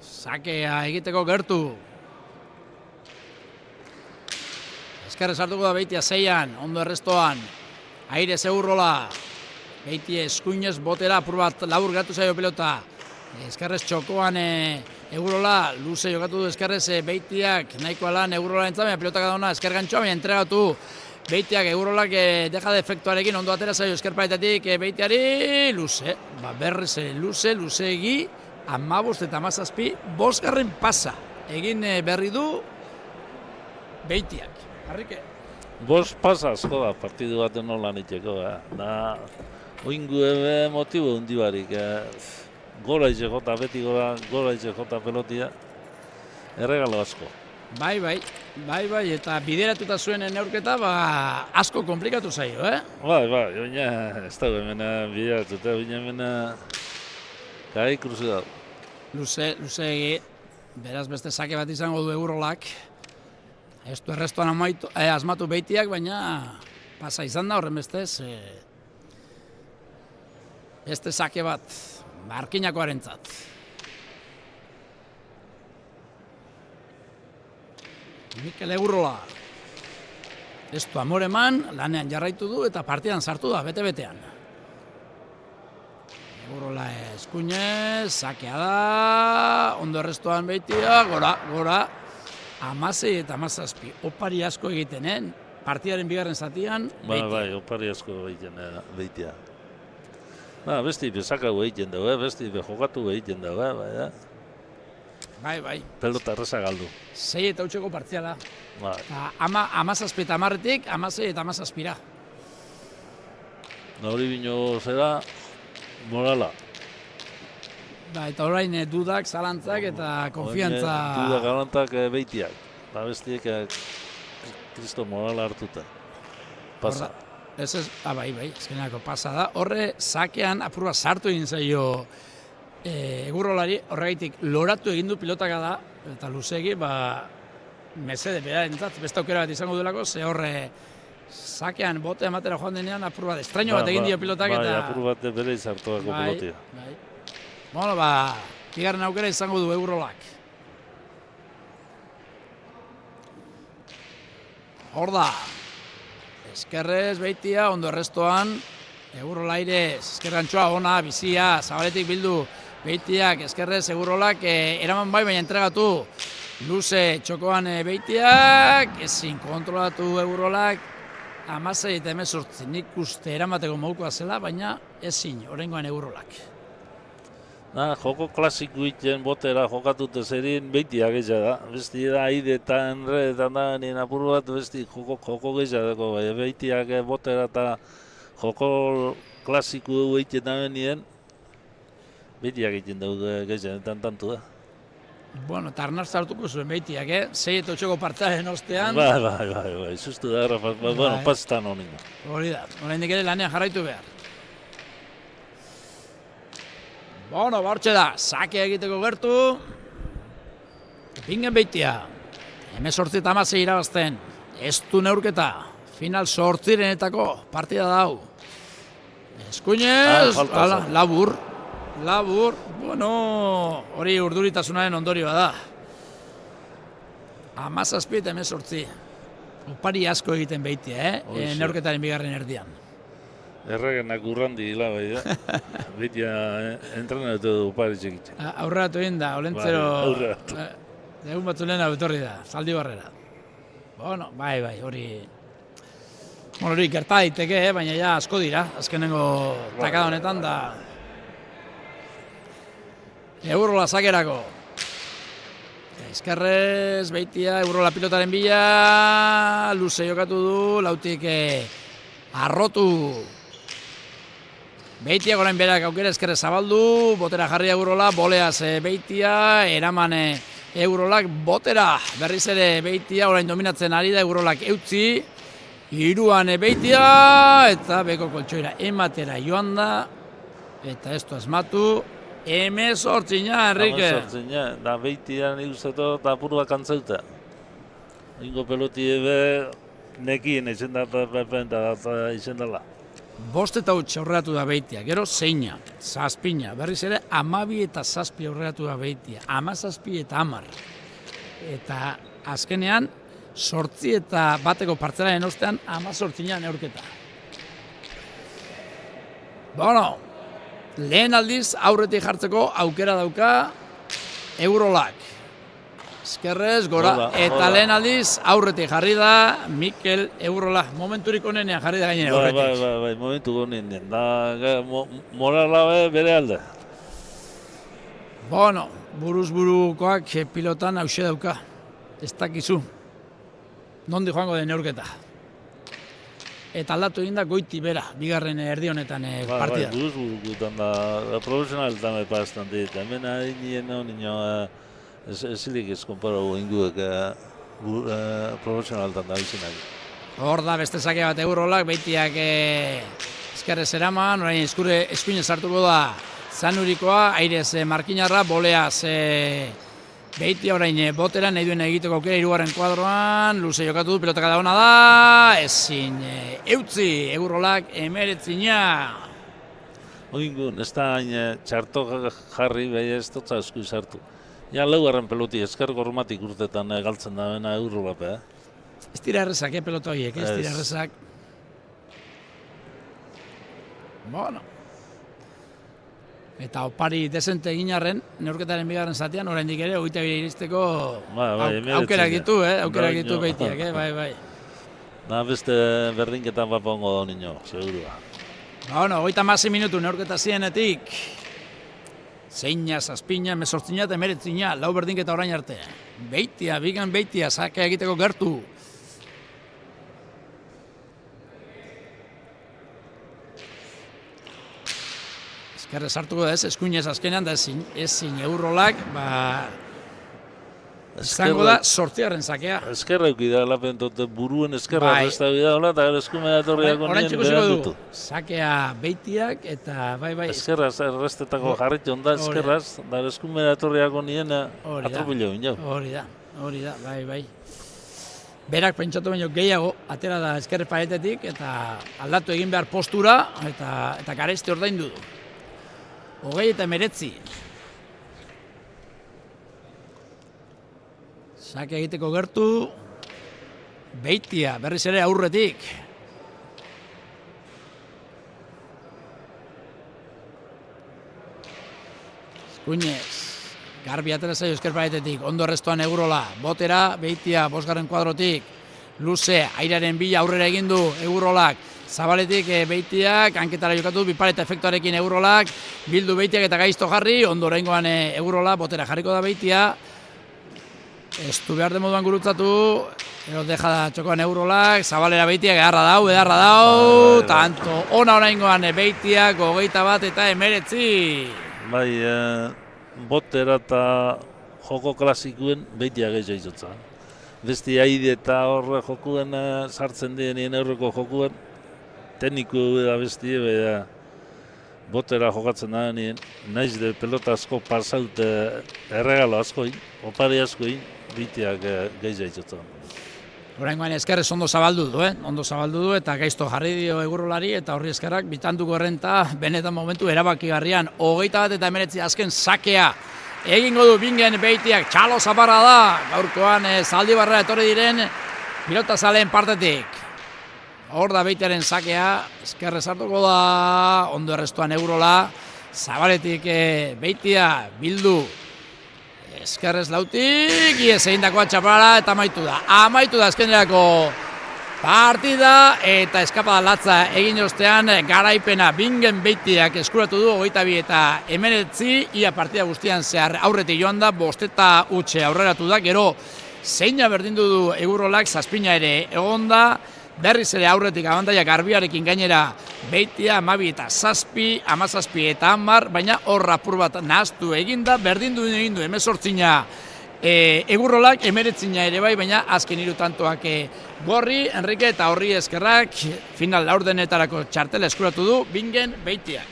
Sakea egiteko gertu. Eskerrez hartuko da Beitia 6an, ondo errestoan. Aire Egurrola. Beitia eskuinez botera, apur bat labur gatu zaio pelota. Eskerrez txokoan Egurrola, luze jokatu du Eskerrez Beitiak, nahikoa lan Egurrola entzamea, pelotak adona Esker gantxoa, baina entregatu Beitiak, Egurrolak deja defektuarekin ondo atera zaio Eskerpaetatik Beitiari, luze, berriz luze egi, 15 eta 17, 5. pasa, egin berri du Beitiak, harrike. 5 pasa asko da partidu baten nolan itxeko, da oingu motibo hundi barik, gola jota, beti gola jota pelotia, erregalo asko. Bai, eta bideratuta zuen neurketa, asko komplikatu zaio, Bai, baina ez dago hemen bideratuta, baina hemen gai kruzi dago. Luze egi, beraz beste sake bat izango du Egurrolak. Ez du errestoan asmatu Beitiak, baina pasa izan da horren bestez. Beste sake bat, Markinakoarentzat. Mikel Egurrola. Ez du amore eman, lanean jarraitu du eta partidan sartu da, bete-betean. Egurrola eskuinez, sakea da, ondo errestoan Beitia, gora, 16 eta 17. Opari asko egiten, partidaren bigarren zatian, Beitia. Bai, opari asko egiten Beitia. Besti bezakago egiten dugu, besti jokatu egiten dugu, bai. Bai. Pelota erreza galdu. 6 eta 8ko partziala. Bai. 17 eta 10-etik, 16 eta 17. Hori bino zera, morala. Eta orain dudak, zalantzak eta konfiantza... Dudak, zalantzak Beitiak. Bestiek kristo morala hartuta. Pasa. Bai, ezkenako pasa da. Horre, sakean apurua sartu egin zaio Egurrolari, horregaitik loratu egin du pilotaka da, eta luzegi, mesede berarentzat, beste aukera bat izango duelako, ze horre sakean bote ematera joan denean, apur bat estraino bat egin dio pilotak eta... Bai, apur bat bere izartuako pilotia. Bai. Bueno, bigarren aukera izango du Egurrolak. Hor da, Eskerrez Beitia, ondo errestoan, Egurrola aire, eskerrantxoa, ona, bizia, zabaletik bildu, Beitiak, Eskerrez, Egurrolak, eraman baina entregatu. Luze txokoan Beitiak, ezin kontrolatu Egurrolak, 16 eta 18, nik uste eramateko modukoa zela, baina ezin, oraingoan Egurrolak. Joko klasiko iten botera jokatute zerin Beitiak eza da. Besti da, aide eta enredetan da, nien apur bat, besti joko gehiagako, Beitiak botera eta joko klasiko egiten da benien, Beitiak egiten dugu gehiagetan tantu da. Bueno, eta arnaz hartuko zuen Beitiak, 6 eta 8ko partaren ostean. Bai, sustu da, pastan honingo. Hori da, oraindik ere lanean jarraitu behar. Bueno, hortxe da, sake egiteko gertu. Bingen Beitia, 18 eta 16 irabazten, ez du neurketa, final 8renetako partida dau. Eskuinez, labur, bueno, hori urduritasunaren ondorioa da. 17 eta 18. Opari asko egiten beitia, Hoxe. neurketaren bigarren erdian. Erregenak urrandi hila bai, Beitia entrenatu du Opari txekitzen. Aurreratu egin da, Olentzero... Bai, aurreratu. Egun batzu lehena betorri da, zaldi barrera. Bueno, bai, hori... Bueno, hori gerta daiteke, baina ja asko dira, azkenengo takada honetan da... Eurola sakerako. Eskerrez, Beitia, Eurola pilotaren bila, luze jokatu du, lautik arrotu. Beitia gorain berak aukera eskerrez zabaldu, botera jarri Eurola, boleaz Beitia, eraman Eurolak botera. Berriz ere Beitia, orain dominatzen ari da Eurolak eutzi. Hiruan Beitia, eta beko koltsoira ematera joan da, eta ez du asmatu. 18, Enrique. 18, da Beitia nik usteto da purua kantzeuta. Ingo peloti ebe nekien izendala. Bost eta huts aurreratu da Beitia, gero zeina, zazpina, berriz ere 12 eta 7 aurreratu da Beitia, 17 eta 10. Eta azkenean, 8 eta bateko partzelaren ostean 18 neurketa. Bueno, lehen aldiz aurretik jartzeko aukera dauka Eurolak. Eskerrez, gora, eta lehen aldiz aurretik jarri da Mikel Eurola. Momenturik onenean jarri da gainen aurretik. Bai, momentu onenean. Da, morala bere alde. Bueno, buruz-burukoak pilotan hause dauka. Ez dakizu. Nondi joango den neurketa. Eta aldatu egin da goiti bera, bigarren erdi honetan partida. Bai, buruz-burukutan da, profesionaletan epaztan dit. Hemen ari nien nio ezilik ez konparau inguek profesionaletan da bizinak. Hor da beste sake bat Eurolak, Beitiak eskerrez eraman, orain eskuinez sartuko da Zanurikoa, airez Markinarra, boleaz Beitia orain botera, nahi duen egiteko aukera hirugarren kuadroan, luze jokatu du, pilotaka da ona da, ezin eutzi, Eurolak 19. Oingun, ez da hain txarto jarri, behi ez dutza esku izartu. Ja, laugarren peloti esker gormatik urtetan galtzen da bena Eurolap, Ez dira errezak, pelota horiek, ez dira errezak. Bueno. Eta opari desente egin arren, neurketaren bigarren zatean, oraindik ere, 22 iristeko aukerak ditu, aukerak ditu Beitiak, bai. Da beste berdinketan bapongo da nino, segurua. Bueno, 36 minutu neurketa zienetik. Zeina, zazpina, 18 eta 19, lau berdinketa orain arte. Beitia, bigan Beitia, sakea egiteko gertu. Eskerrez hartuko da ez, eskuinez azkenean da ezin Eurolak, izango da sortziarren sakea. Eskerra eukida lapentote buruen eskerra resta bida hola, eta eskumea etorriako nien behar dutu. Sakea Beitiak eta bai. Eskerra errestetako jarritzen da eskerraz, da eskumea etorriako nien atropillo bineo. Hori da, bai. Berak pentsatu baino gehiago, atera da eskerre paretetik eta aldatu egin behar postura eta gareste ordaindu du. 20 eta 19. Sake egiteko gertu. Beitia, berriz ere aurretik. Eskuinez. Garbi atera zaio esker paretetik. Ondo restoan Eurola. Botera, Beitia, bosgarren kuadrotik. Luze, airaren bila aurrera egin du Eurolak. Zabaletik Beitiak, hanketara jokatu, bipaleta efektuarekin Eurolak, bildu Beitiak eta gaizto jarri, ondo oraingoan Eurola, botera jarriko da Beitia. Ez du behar den moduan gurutzatu, ero deja da txokoan Eurolak, Zabalera Beitiak edarra dau, tanto ona oraingoan Beitiak, 21 eta 19. Bai, botera eta joko klasikuen Beitiak gehiago izotza. Besti haide eta horre jokuen sartzen dienien aurreko jokuen, tekniku da besti da botera jokatzen da nien, naiz de pelota asko pasaute erregalo askoin, opari askoin, Beitiak gehiago izotza. Oraingoan eskerrez ondo zabaldu du, eta gaizto jarri dio Eurolari eta horri eskerrak bitanduko errenta benetan momentu erabakigarrian 21 eta 19 azken sakea egingo du bingen Beitiak, txalo zaparra da, gaurkoan Zaldibarra etorri diren Pilota zaleen partetik. Hor da Beitiaren sakea, ezkerrez hartuko da, ondo errestuan Eurola, Zabaletik Beitia, bildu, ezkerrez lautik, iez egindakoa txapalara eta amaitu da. Amaitu da azkenerako partida eta eskapada latza egin ostean garaipena Bingen Beitiak eskuratu du 22 eta 19, ia partida guztian zehar aurretik joan da, 5 eta utxe aurreratu da, gero zeina berdindu du Eurolak, zazpina ere egon da, berriz ere aurretik abantaia Garbiarekin gainera Beitia 12 eta 7, 17 eta 10, baina hor apur bat nahaztu eginda, berdindu egin du 18 Egurrolak, 19 ere bai, baina azken 3 tantoak Gorri, Enrique eta horri eskerrak final laurdenetarako txartela eskuratu du Bingen Beitiak.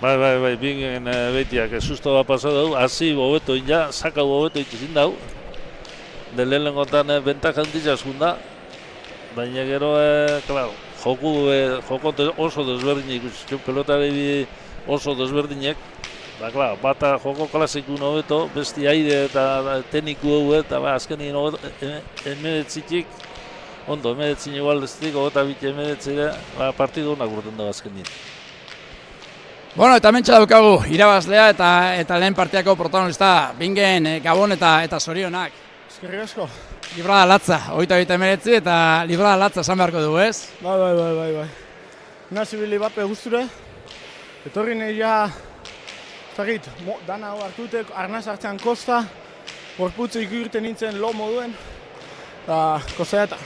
Bai, Bingen Beitiak susto bat pasa dugu, hasi bobeto ja, saka bobeto itxezin dugu. De lehenengotan bentak handia zunda, baina gero, claro, joko oso desberdinek, pelotari oso desberdinek, ba, claro, bata joko klasiku hobeto, besti aire eta tekniku hau eta azkenin emeretzitik, ondo, emeretzin igual destik, eta bit emeretzire, partidu honak urten da azkenin. Bueno, eta mentxa daukagu, irabazlea eta lehen partiako protagonista, Bingen, Gabon eta zorionak. Eskerrik asko. Librada latza, 22 eta librada latza esan beharko dugu, ez? Bai. Nazi bili bape guzture, etorri nahi ja, zagit, dana hau hartute, arnaz hartzean kosta, gorputze ikurten nintzen lo moduen, eta kosta eta.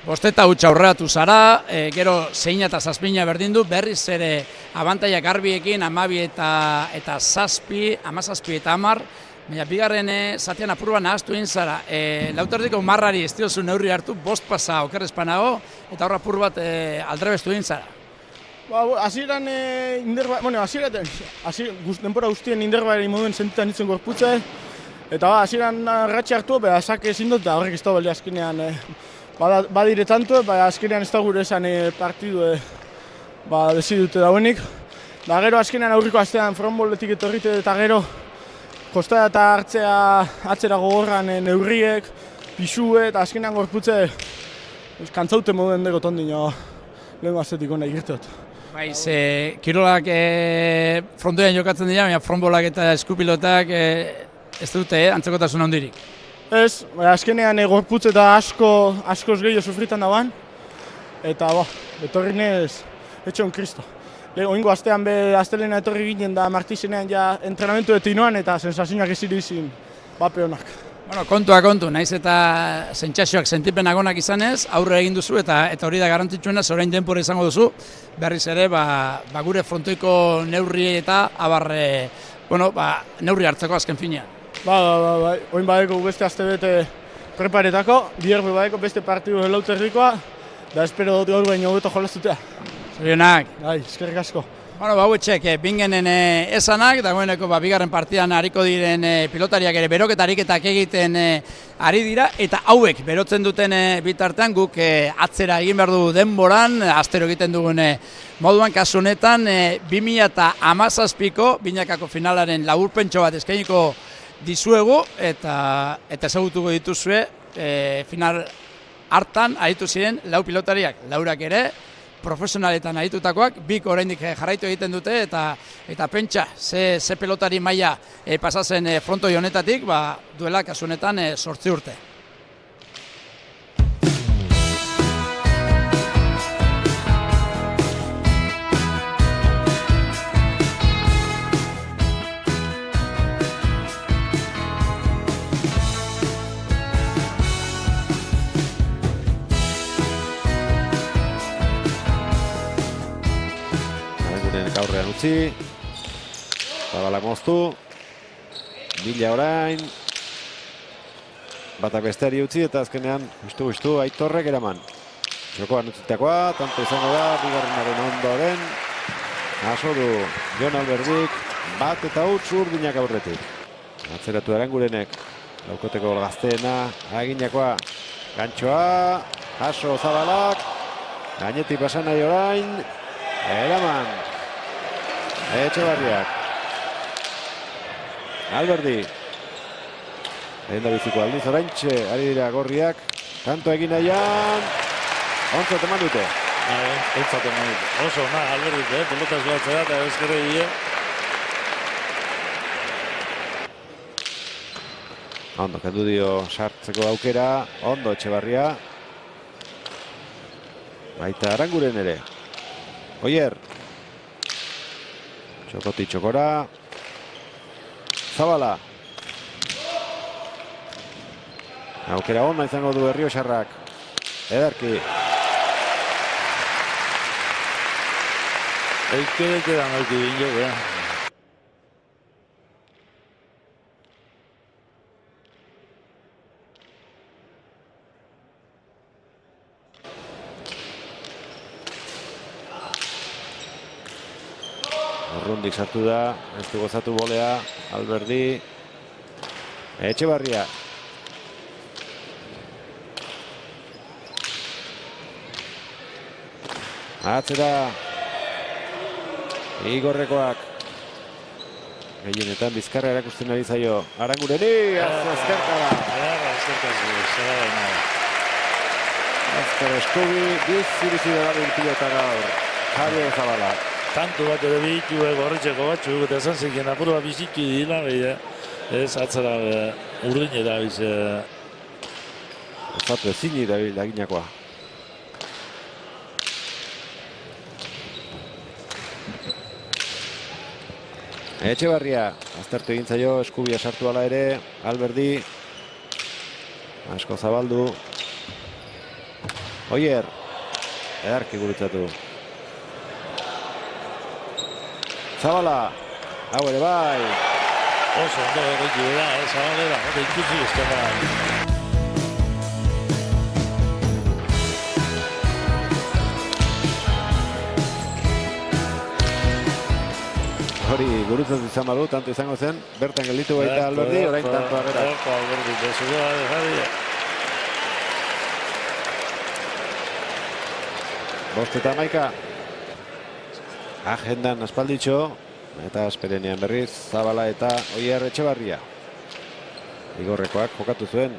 5 eta utxa aurreratu zara, gero zeina eta zazpina berdin du, berriz ere abantaia Garbiekin 12 eta 7, 17 eta 10, baina bigarren zatean apurua nahaztu egin zara. Lauterdiko marrari ez diozu neurri hartu, 5 pasa okerrezpanago, eta horra apur bat aldrebestu egin zara. Hasieran denbora guztien inderbari moduen sentitan nintzen gorputze, eta hasieran ratxe hartu, sake ezin dut, eta horrek ez da balde azkenean badire tanto, azkenean ez da gure esan partidu desidute dauenik. Da gero azkenean aurriko astean frontboletik etorrite eta gero kosta eta hartzea atzera gogorran neurriek, pisue eta azkenean gorputze kantzaute moduen dugu tondino lehen astetik hona igirteot. Bai, kirolak frontoian jokatzen dira, baina frontbolak eta eskupilotak ez dute antzekotasun handirik. Ez, azkenean gorputze eta askoz gehiago sufritan dauan, eta etorri nez etxeon kristo. Oingo astean astelena etorri ginen da Martizenean ja entrenamentu etinoan eta sensazioak ez izin bape honak. Bueno, kontu, naiz eta sentsazioak sentipenak onak izanez, aurre egin duzu eta hori da garrantzitsuena, orain denbora izango duzu, berriz ere gure frontoiko neurri eta neurri hartzeko azken finean. Bai, oin badeko beste aste bete preparetako, bierbe badeko beste partidu helauterrikoa, da espero dut gaur baino hobeto jolastutea. Zorionak. Bai, eskerrik asko. Bueno, hauetxek Bingenen esanak, dagoeneko bigarren partidan hariko diren pilotariak ere beroketarik egiten ari dira, eta hauek berotzen duten bitartean guk atzera egin behar du denboran, astero egiten dugun moduan, kasu honetan 2017ko binakako finalaren laburpentxo bat eskainiko dizuegu, eta ezagutuko dituzue final hartan aritu ziren 4 pilotariak, 4ak ere, profesionaletan aditutakoak, 2 oraindik jarraitu egiten dute eta pentsa ze pelotari maila pasatzen frontoi honetatik, duela kasu honetan 8 urte. Aurrean utzi, zabalak moztu, Bila orain, batak besteari utzi eta azkenean ustu Aitorrek eraman. Jokoan utzitekoa, tanto izango da, bigarrenaren ondoren, aso du Jon Alberdik, 1 eta huts urdinak aurretik. Atzeratu Arangurenek, laukoteko gazteena, aginakoa, gantxoa, aso Zabalak, gainetik pasan nahi orain, eraman. Etxebarriak. Alberdi. Lehen da biziko aldiz oraintxe, ari dira gorriak. Tanto egin nahian, ontzat eman dute. Ontzat eman dute. Oso, Alberdik, pelotaz batzea eta ezkerre die. Ondo, kendu dio sartzeko aukera, ondo Etxebarria. Baita Aranguren ere. Oier. Txokoti txokora. Zabala. Aukera ona izango du Errioxarrak. Ederki. Eike dan auki bineo, Urrundik sartu da, ez du gozatu bolea, Alberdi. Etxebarria. Atzera. Igorrekoak. Gehienetan bizkarra erakusten ari zaio. Arangureni, azkerka da. Azker eskubi, bizi da pilota gaur. Javier Zabala. Tanto bat ere bitu gorritxeko batzuk, eta esan zekien apurua bizitu dira, ez atzera urdin erabiz. Osatu ezin irabil laginakoa. Etxebarria, aztertu egin zaio, eskubia sartu ala ere, Alberdi. Asko zabaldu. Oier, edarki gurutzatu. Zabala, hau ere bai. Oso, ondo erretu da, Zabalera, ondo ikusi ezkerra. Hori gurutzatu izan badu, tanto izango zen, bertan gelditu baita Alberdi, orain tanto agera. Alberdi, bezugua, jarri. Bost eta hamaika. Agendan aspalditxo, eta asperenean berriz, Zabala eta Oier Etxebarria. Igorrekoak jokatu zuen.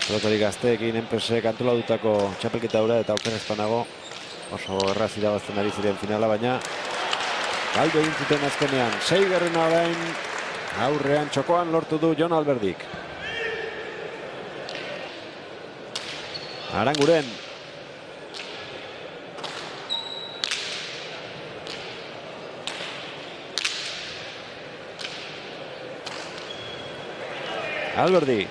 Pelotari gazteekin enpresek antolatutako txapelketa hura eta okerrezpanago. Oso erraz irabazten ari ziren finala, baina galdu egin zuten azkenean. 6. orain aurrean txokoan lortu du Jon Alberdik. Aranguren. Alberdi.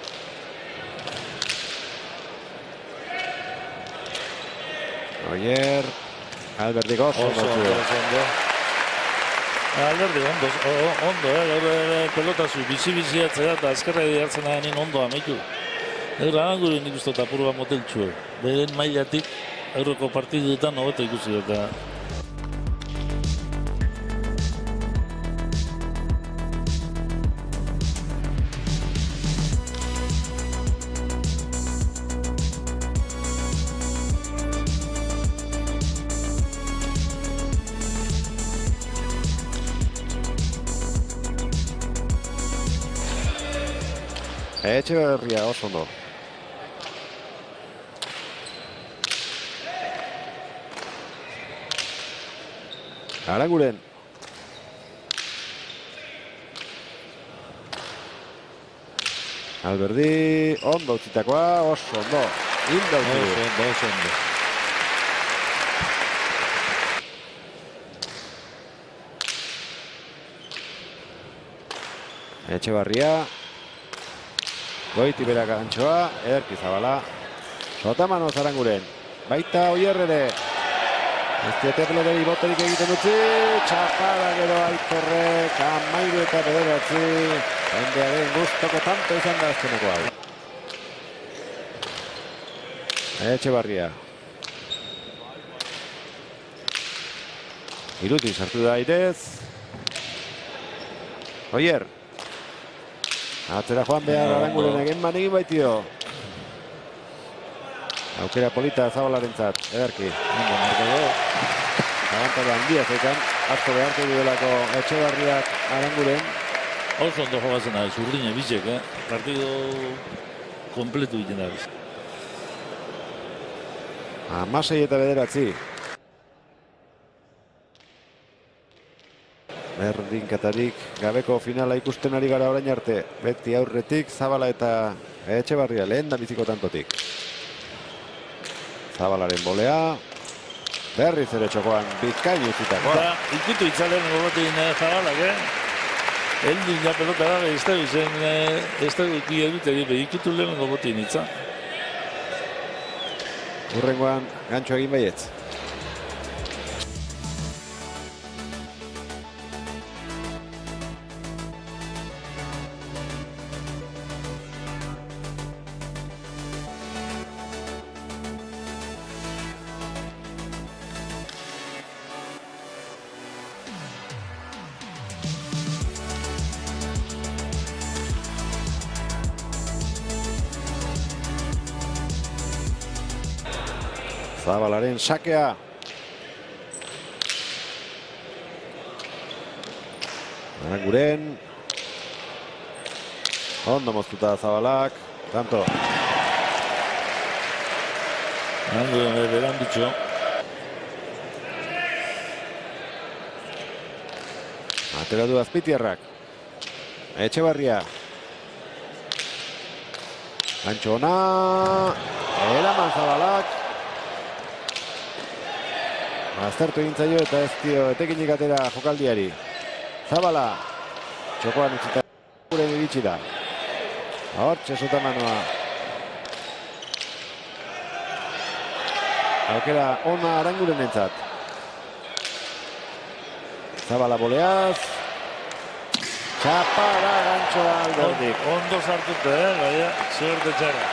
Oier, Alberdi oso ondo. Alberdi ondo, gaur pelotazu bizi-bizi atzera eta azkerra hartzen ahanin ondo amaitu. Gaur Aranguren ikustu eta apurua moteltxu. Beren mailatik aurreko partiduetan hobeto ikusi eta. Etxebarria oso ondo. Aranguren. Alberdi, ondo utzitakoa, oso ondo. Hilda Oso ondo. Etxebarria. Goiti berak antxoa, ederki Zabala. Sotamanoz Aranguren. Baita Oier ere. Ez diote pelotari boterik egiten utzi. Txapada gero Aitorrek, 13 eta 9. Jendearen gustoko tanto izan da azkeneko hau. Etxebarria. Iruti sartu da airez. Oier. Atzera joan behar Aranguren egin manegin baitio. Aukera polita Zabalarentzat, ederki. Abantada handia zeikan, asko behartu duelako Etxebarriak Aranguren. Oso ondo jogatzen da, Urdina bitxek, partido kompletu egiten da. 16-9. Berdinketarik gabeko finala ikusten ari gara orain arte. Beti aurretik, Zabala eta Etxebarria lehen da biziko tantotik. Zabalaren bolea. Berriz ere txokoan bikain utzitakoa. Eta ikutu itzalen gogotin Zabalak, Eldin ja pelotara, ez da gukia dut ikutu lehen gogotin itza. Urrengoan gantxo egin baietz. Zabalaren sakea. Aranguren. Ondo moztuta Zabalak. Tanto. Aranguren beran ditxo. Atera du Azpitiarrak. Etxebarria. Gantxo ona. Eraman Zabalak. Aztertu egin zaio eta ez dio etekinik atera jokaldiari. Zabala. Txokoan utzita guren iritsi da. Hortxe sotamanoa. Aukera ona Aranguren entzat. Zabala boleaz. Txapara gantxoa Alberdik. Ondo sartute, gaia, suerte txarra.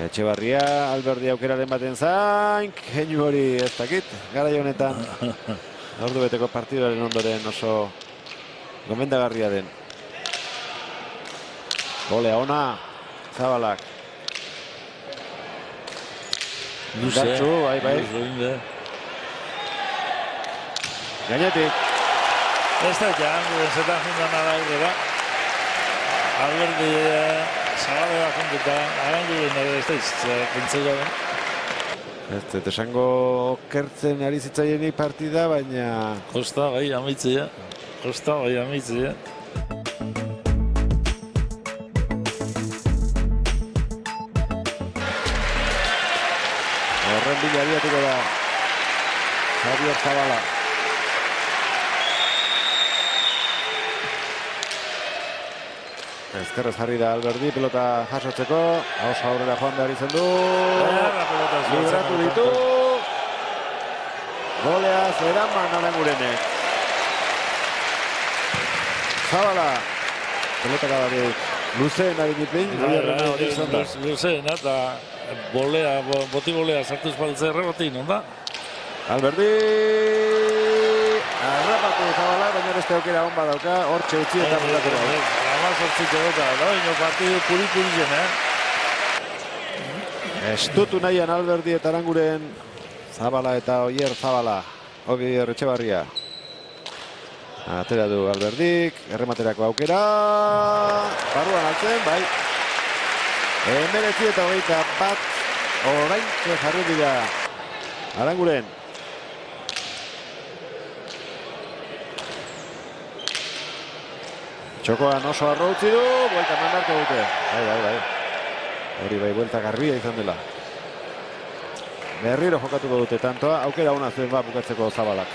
Etxebarria, Alberdi aukeraren baten zain, keinu hori ez dakit, garai honetan. Ordu beteko partidoaren ondoren oso gomendagarria den. Golea ona, Zabalak. Gartxu, bai. Gainetik. Ez da Aranguren zetan jundan araurera. Alberdi Zabalera juntuta, Aranguren ere ez da izkentzea den. Ez dut esango kertzen ari zitzaienik partida, baina... Kosta bai amaitzea. Horren bila abiatuko da Javier Zabala. Ezkerrez jarri da Alberdi, pelota jasotzeko, oso aurrera joan behar izan du, libratu ditu, goleaz eraman Arangurenek. Zabala, pelota gabarik, luzeen ari ditin, hori izan da. Luzeen, eta boti bolea sartuz baltze errebotin, onda? Alberdi, arrapatu Zabala, baina beste aukera hon badauka, hortxe utzi eta pelatu da. Sortziko gota, ino partidu puri-puri zen, Estutu nahian Alberdi eta Aranguren, Zabala eta Oier Zabala, Oier Etxebarria. Atera du Alberdik, errematerako aukera, barruan altzen, bai. 19-21, oraintxe jarri dira Aranguren. Txokoan oso arro utzi du, buelta mandarko dute. Bai. Hori bai, buelta garbia izan dela. Berriro jokatuko dute tantoa, aukera ona zuen bukatzeko Zabalak.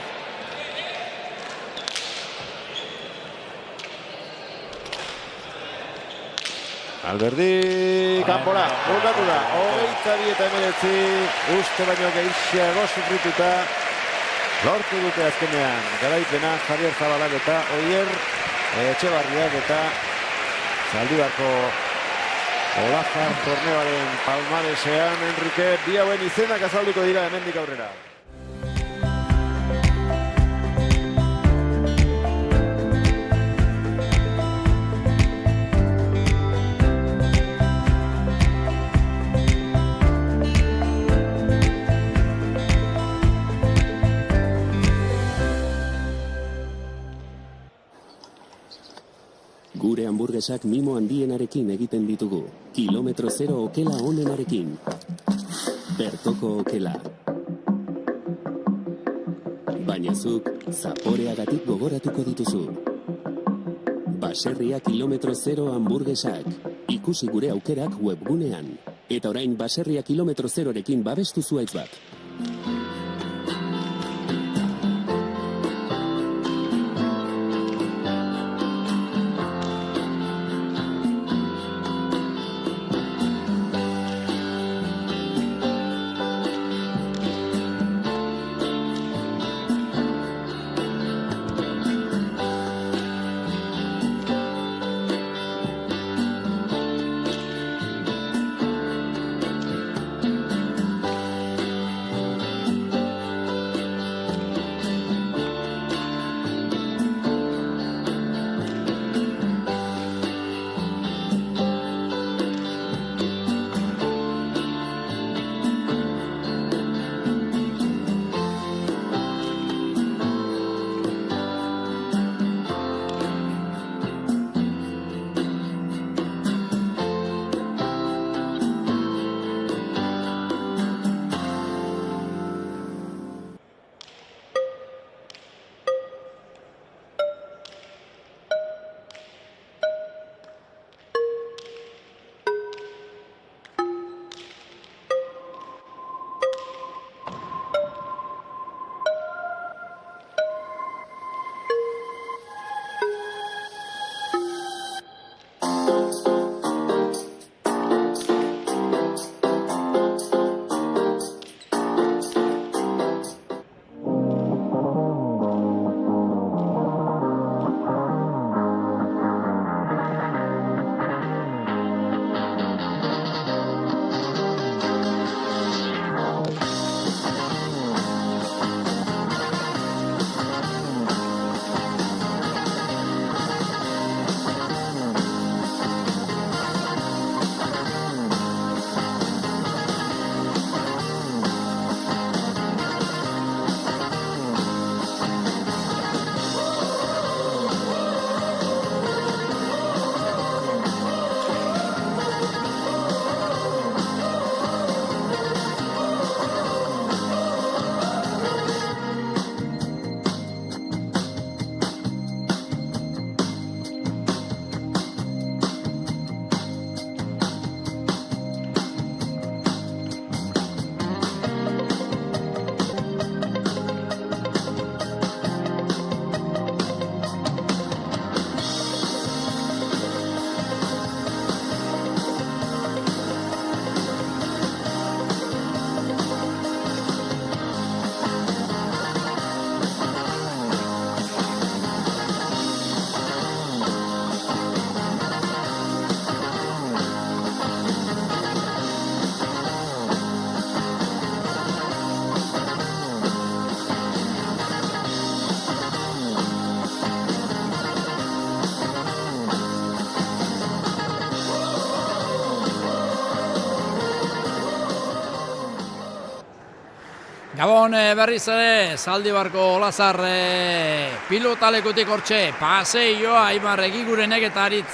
Alberdi, kanpora, bukatu da. 22-19, uste baino gehiago sufrituta. Lortu dute azkenean, garaipena Javier Zabalak eta Oier Etxebarriak eta Zaldibarko Olazar torneoaren palmaresean, Enrique, bi hauen izenak azalduko dira hemendik aurrera. hamburguesak mimo handienarekin egiten ditugu. Kilometro zero okela onenarekin. Bertoko okela. Baina zuk, zaporeagatik gogoratuko dituzu. Baserria kilometro zero hamburguesak. Ikusi gure aukerak webgunean. Eta orain baserria kilometro zerorekin babestu zuaitz bat. Gabon berriz ere, Zaldibarko Olazar pilotalekutik hortxe, paseioa Aimar Egigurenek eta Aritz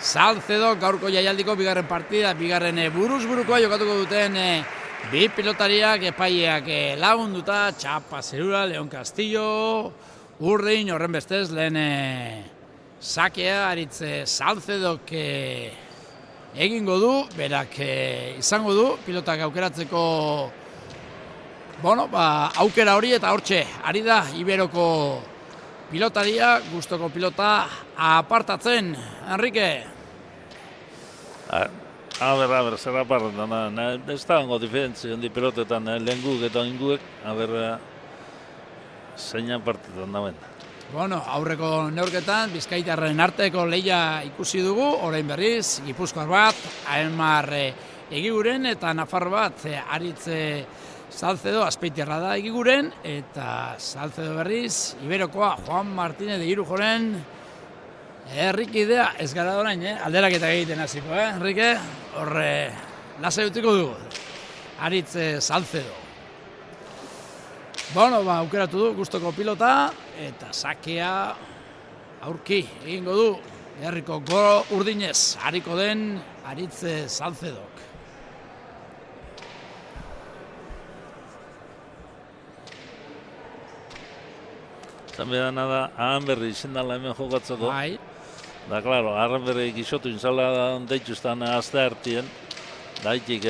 Salcedok gaurko jaialdiko bigarren partida, bigarren buruz-burukoa jokatuko duten bi pilotariak epaileak lagunduta, Txapa Zerura, Leon Castillo, Urdin, horren bestez, lehen sakea Aritz Salcedok egingo du, berak izango du, pilotak aukeratzeko aukera hori eta hortxe, ari da Iberoko pilotaria, gustoko pilota apartatzen, Enrique. A ber, zer apartan, ez da hango diferentzi handi pilotetan, lehen guk eta inguek, zein apartetan dauen. Aurreko neurketan, Bizkaitarren arteko lehia ikusi dugu, orain berriz, Gipuzkoar bat, Aimar Egiguren eta Nafar bat, Aritz Salcedo Azpeitiarra da Egiguren, eta Salcedo berriz, Iberokoa, Juan Martínez de Irujoren, herrikidea, ez gara orain, alderaketa egiten hasiko, Enrique? Horre, lasai utziko dugu, Aritz Salcedo. Aukeratu du, gustoko pilota, eta sakea aurki egingo du Gerriko gol urdinez hariko den Aritze Salcedok. Zan bedana da, Ahan Berri izendala hemen jokatzeko. Bai, Da, klaro, Ahan Berri gizotu inzala deituztan azte hartien, da haitik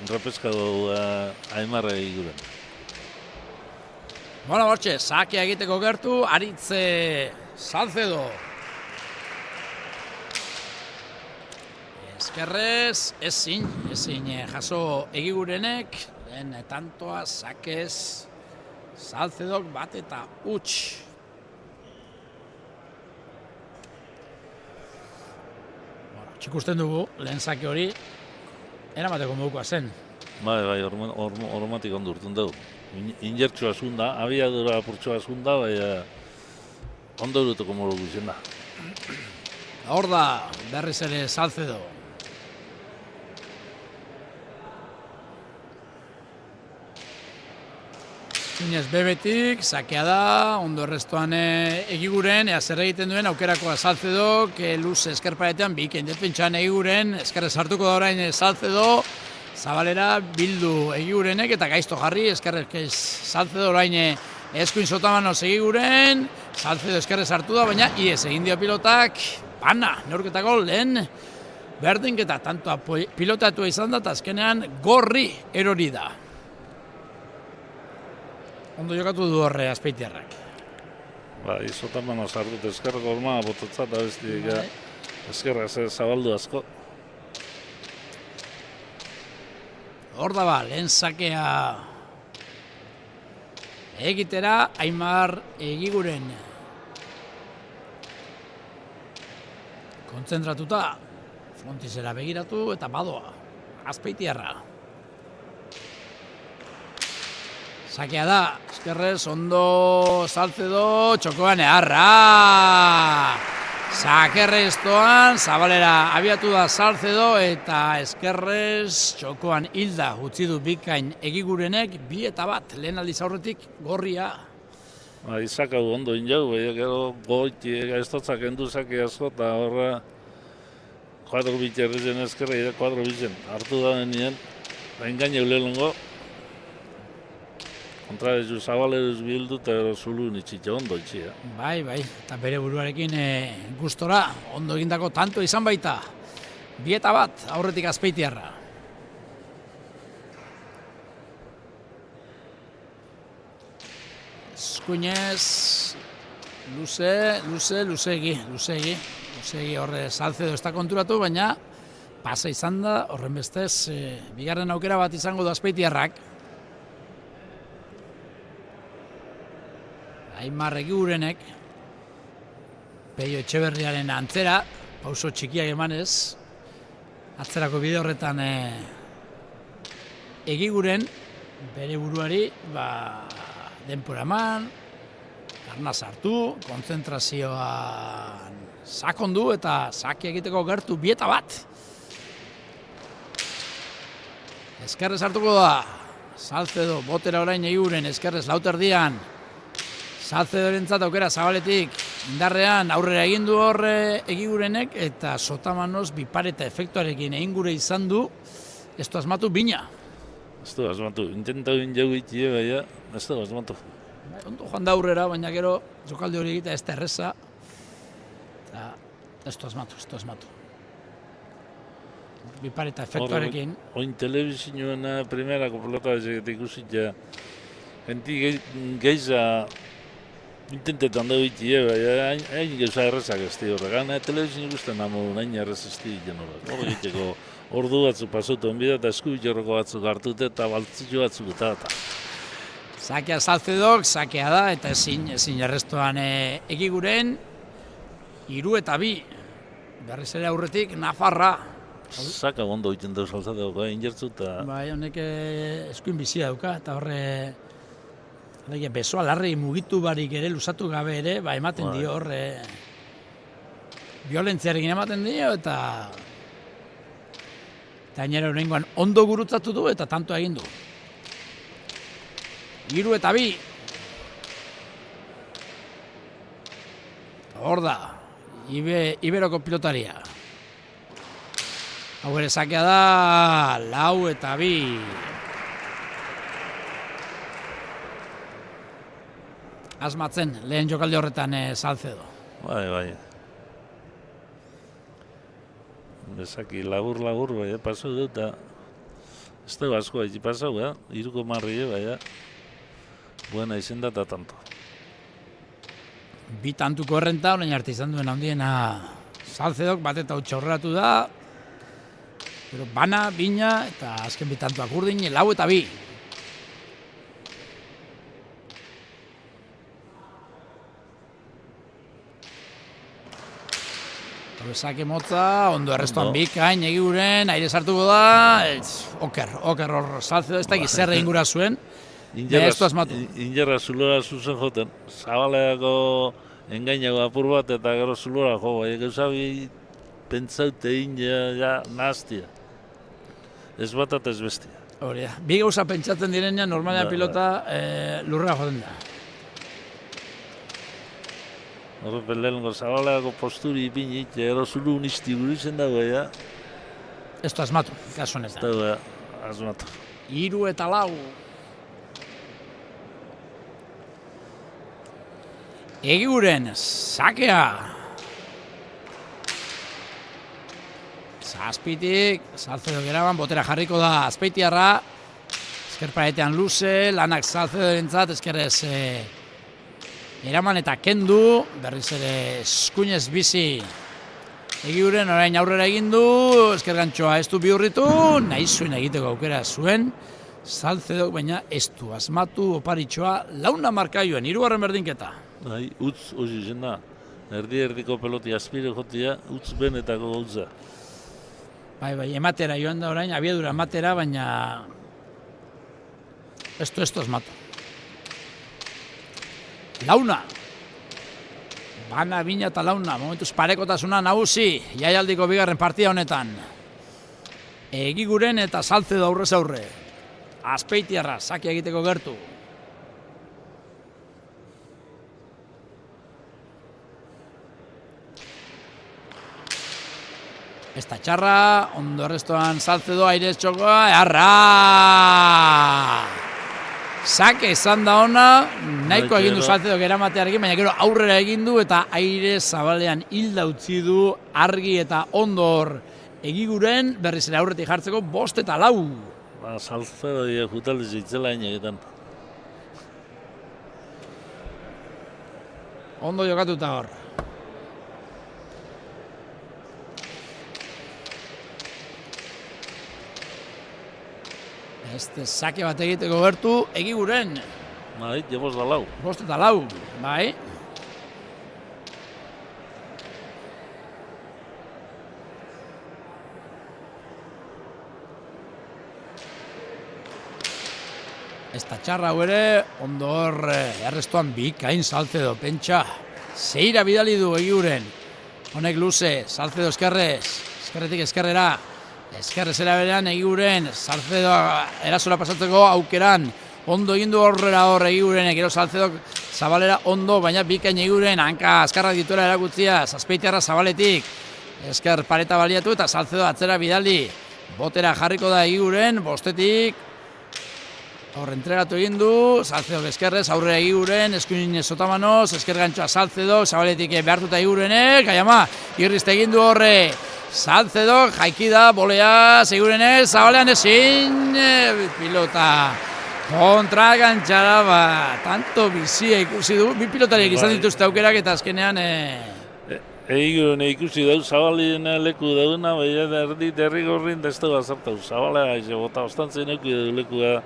repezka dugu Aimarra egiguren. bueno, hortxe, sakea egiteko gertu, Aritze Salcedo. Eskerrez, ezin jaso egigurenek, lehen tantoa, sakez, Salcedok bat eta huts. Txikusten dugu, lehen sake hori, eramateko modukoa zen. Bai, hormatik ondo urtun dugu. Injertxua zunda, abiadura apurtxua zunda, bai, ondo uruteko moduko izan da. Hor da, berriz ere Salcedo. Zinez bebetik, sakea da, ondo errestoan egiguren, ea zer egiten duen aukerakoa Salcedo, luz eskerparetean bikain defentsan egiguren, eskerrez hartuko da orain Salcedo, zabalera bildu egigurenek eta gaizto jarri, eskerrez Salcedo orain eskuin sotamanoz egiguren, Salcedo eskerrez hartu da, baina iez egin dio pilotak, bana, neurketako lehen berdinketa, tantoa pilotatua izan da, eta azkenean gorri erori da. Ondo jokatu du horre Azpeitiarrak. Ba, izotaman osardut eskerrako horma bototzat da bestik eskerra zabaldu asko. Hor da ba, lehen sakea egitera Aimar egiguren. Kontzentratuta, frontisera begiratu eta badoa, Azpeitiarra. Sakea da, eskerrez, ondo Salcedo, txokoan eharra! Sakerreztoan, zabalera abiatu da Salcedo eta eskerrez, txokoan hilda utzi du bikain egigurenek, 2-1, lehen aldiz aurretik gorria. Ba, izakau ondo injau, gero goiti gaiztotzak enduzak asko, eta horra 4 bitxerrezen eskerra, 4 bitzen hartu da nien, engaine ulelongo, kontra ez zabaleruz bildu eta zulu nitxitxe ondo itxia. Bai, eta bere buruarekin gustora, ondo egindako tanto izan baita. 2-1, aurretik Azpeitiarra. Eskuinez, luzegi horre Salcedo ez da konturatu, baina pasa izan da, horren bestez, bigarren aukera bat izango du Azpeitiarrak. Aimar egigurenek, Peio Etxeberriaren antzera, pauso txikiak emanez, atzerako bide horretan egiguren, bere buruari, denpora eman, arnaz hartu, kontzentrazioan sakondu eta sake egiteko gertu 2-1. Eskerrez hartuko da, Salcedo, botera orain egiguren, eskerrez lauterdian, Salcedorentzat aukera zabaletik indarrean aurrera egin du horre egigurenek eta sotamanoz bipareta efektuarekin egin gure izan du, ez du asmatu bina. Ez du asmatu, intentau injau itie, baina ez du asmatu. Ondo joan da aurrera, baina gero jokalde hori egitea ez da erreza, eta ez du asmatu. Bipareta efektuarekin. Oin telebizioen primerako pelota ezeget ikusitea, genti geiza intentetan dugu itie, hain gauza errezak ez di horregan, telebizin ikusten amodun hain errez ez di iten horrek. Hor egiteko ordu batzuk pasatu onbida eta eskubitxorroko batzuk hartute eta baltzitxo batzuk eta. Sakea Salcedok, sakea da eta ezin errestoan egiguren, 3-2, berriz ere aurretik Nafarra. Saka ondo egiten dut Salcedok, injertzu eta... Bai, honek eskuin bizia dauka eta horre... Besoa larrei mugitu barik ere, luzatu gabe ere, ematen dio horre... Violentziarekin ematen dio eta... Eta gainera horrengoan ondo gurutzatu du eta tanto egin du. 3-2. Hor da, Iberoko pilotaria. Hau ere sakea da, 4-2. Asmatzen, lehen jokaldi horretan Salcedo. Bai. Bezaki labur, bai, pasau dut, eta ez da asko haiti pasau, iruko marri, bai, buena izen da, eta tanto. Bi tantuko errenta, orain arte izan duen handiena Salcedok, bat eta hutsa horrelatu da, pero bana, bina, eta azken bi tantuak urdin, 4-2. Sake motza, ondo errestuan bikain, egiguren, aire sartuko da, oker hor Salcedo, ez da gizerre ingura zuen, behestu asmatu. Ingerra zulora zuzen joten, Zabaleako engainago apur bat eta gero zulora jo, bai, gauzabi pentsaute ja nahaztia. Ez bat eta ez bestia. Hori da, bi gauza pentsatzen direnean, normalean pilota lurra joten da. Horrepen lehenko Zabaleako posturi ipinit, ero zulu unisti guritzen dago, Ez du asmatu, kasu honetan. Dago, asmatu. 3-4. Egiguren, sakea. Zazpitik, Salcedo geraban, botera jarriko da Azpeitiarra. Ezker paretean luze, lanak Salcedo erentzat, ezkerrez eraman eta kendu, berriz ere eskuinez bizi. Egiguren orain aurrera egin du, ezker gantxoa ez du bihurritu, nahi zuen egiteko aukera zuen. Salcedo baina ez du asmatu oparitxoa, 4 markaioen, 3. berdinketa. Bai, utz hori zen da, erdiko peloti azpire jotia, utz benetako gauza. Bai, ematera joan da orain, abiadura ematera, baina ez du asmatu. 4. Bana, bina eta 4, momentuz parekotasuna nagusi, jaialdiko bigarren partida honetan. Egiguren eta Salcedo aurrez aurre. Azpeitiarra, sakia egiteko gertu. Ez da txarra, ondo errestoan Salcedo airez txokoa, arra! Sake izan da ona, nahiko egin du Salcedo eramatearekin, baina gero aurrera egin du eta aire zabalean hilda utzi du argi eta ondo hor Egiguren berriz ere aurretik jartzeko 5-4. Salcedo jutalde zitzela egiten. Ondo jokatuta hor. Este sake bat egiteko gertu Egiguren. Bai, 5-4. 5-4, bai. Ez da txarra hau ere, ondo hor errestuan bikain Salcedo, pentsa. Zeira bidali du Egiguren. Honek luze, Salcedo eskerrez, eskerretik eskerrera. Eskerrezera berean Egiguren, Salcedo erasora pasatzeko aukeran. Ondo egin du horrela hor Egiguren, gero Salcedo zabalera ondo, baina bikain Egiguren, hanka azkarra dituela erakutzia, Azpeitiarra zabaletik. Esker pareta baliatu eta Salcedo atzera bidali. Botera jarriko da Egiguren, 5-tik. Hor entregatu egin du, Salcedo eskerrez, aurrera Egiguren, eskuin sotamanoz, esker gantxoa Salcedo, zabaletik behartuta Egigurenek, aiama, irrizte egin du horre. Salcedo, jaiki da, bolea, Egigurenez, zabalean ezin, pilota kontra gantxara, tanto bizia ikusi du, bi pilotariek izan dituzte aukerak eta azkenean... Egiguren ikusi dau, zabalien leku dauna, baina derrigorrin da ez dugu azartau, zabalea aize bota, ostantzen eku lekua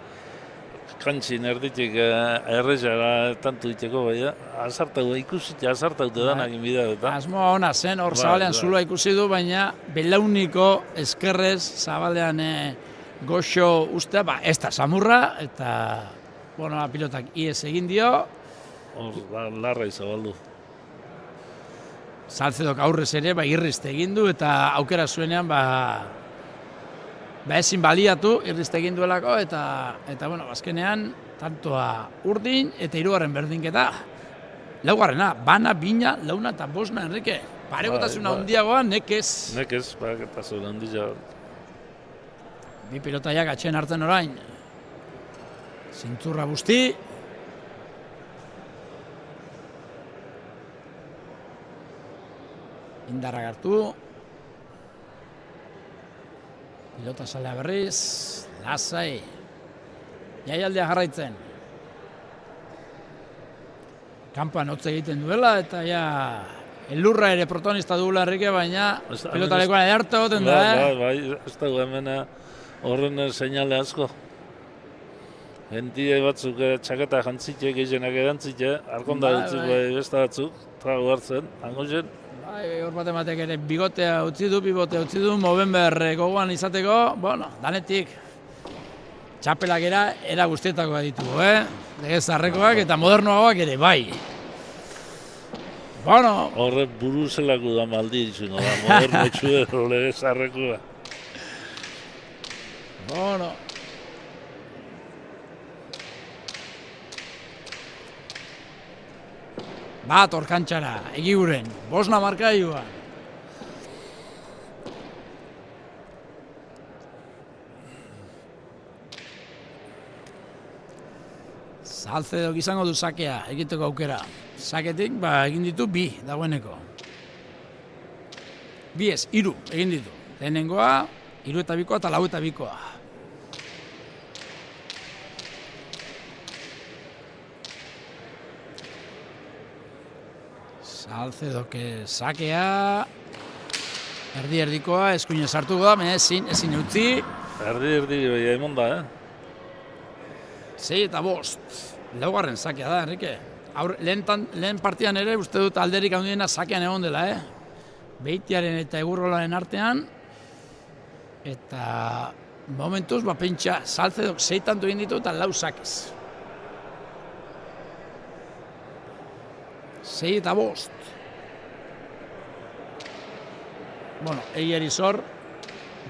kantxin erditik errezara tanto diteko, baina azartau, ikusitea azartaute danak inbida. Asmoa ona zen, hor zabalean zuloa ikusi du, baina belauniko eskerrez zabalean goxo ustea, ez da samurra, eta pilotak ies egin dio. Hor, larra izabaldu. Salcedok aurrez ere, irrizte egin du, eta aukera zuenean, ezin baliatu, irrizte egin duelako, eta azkenean, tantoa urdin, eta 3. berdinketa. 4. Bana, bina, 4 eta 5, Enrique. parekotasun handiagoa nekez. Nekez, parekotasun handia. Bi pilotaiak atxen hartzen orain. Zintzurra busti. Indarra hartu. Pilota salea berriz. Lasai. Jaialdea jarraitzen. Kanpoan hotz egiten duela eta ja elurra ere protagonista dugula Enrique, baina pilotalekoan edartu egoten da. Bai, ez dago hemen horren seinale asko. Gentie batzuk txaketa jantzite, gehienak erantzite, arkonda dutzuk beste batzuk, trago hartzen, hango zen. Bai, hor bat ematek ere bigotea utzi du, Movember gogoan izateko, bueno, danetik txapelak era guztietakoa ditugu, legezarrekoak eta modernoagoak ere, bai. Bueno. Horre buru zelako da maldi izango da, moderno txuero legezarrekoa. Bueno. Bat orkantxara, Egiguren, bosna markailua. Salcedok izango du sakea, egiteko aukera. Saketik, egin ditu bi dagoeneko. Bi ez, 3 egin ditu. Lehenengoa, 3-2 eta 4-2. Salcedok sakea. Erdi-erdikoa, eskuinez hartuko da, baina ezin utzi. Erdi, emon da, 6-5. Laugarren sakea da, Enrique. Lehen partian ere, uste dut alderik handiena sakean egon dela, Beitiaren eta Egurrolaren artean. Eta momentuz, pentsa, Salcedok 6 tanto egin ditu eta 4 sakez. 6-5. Bueno, Eieri zor,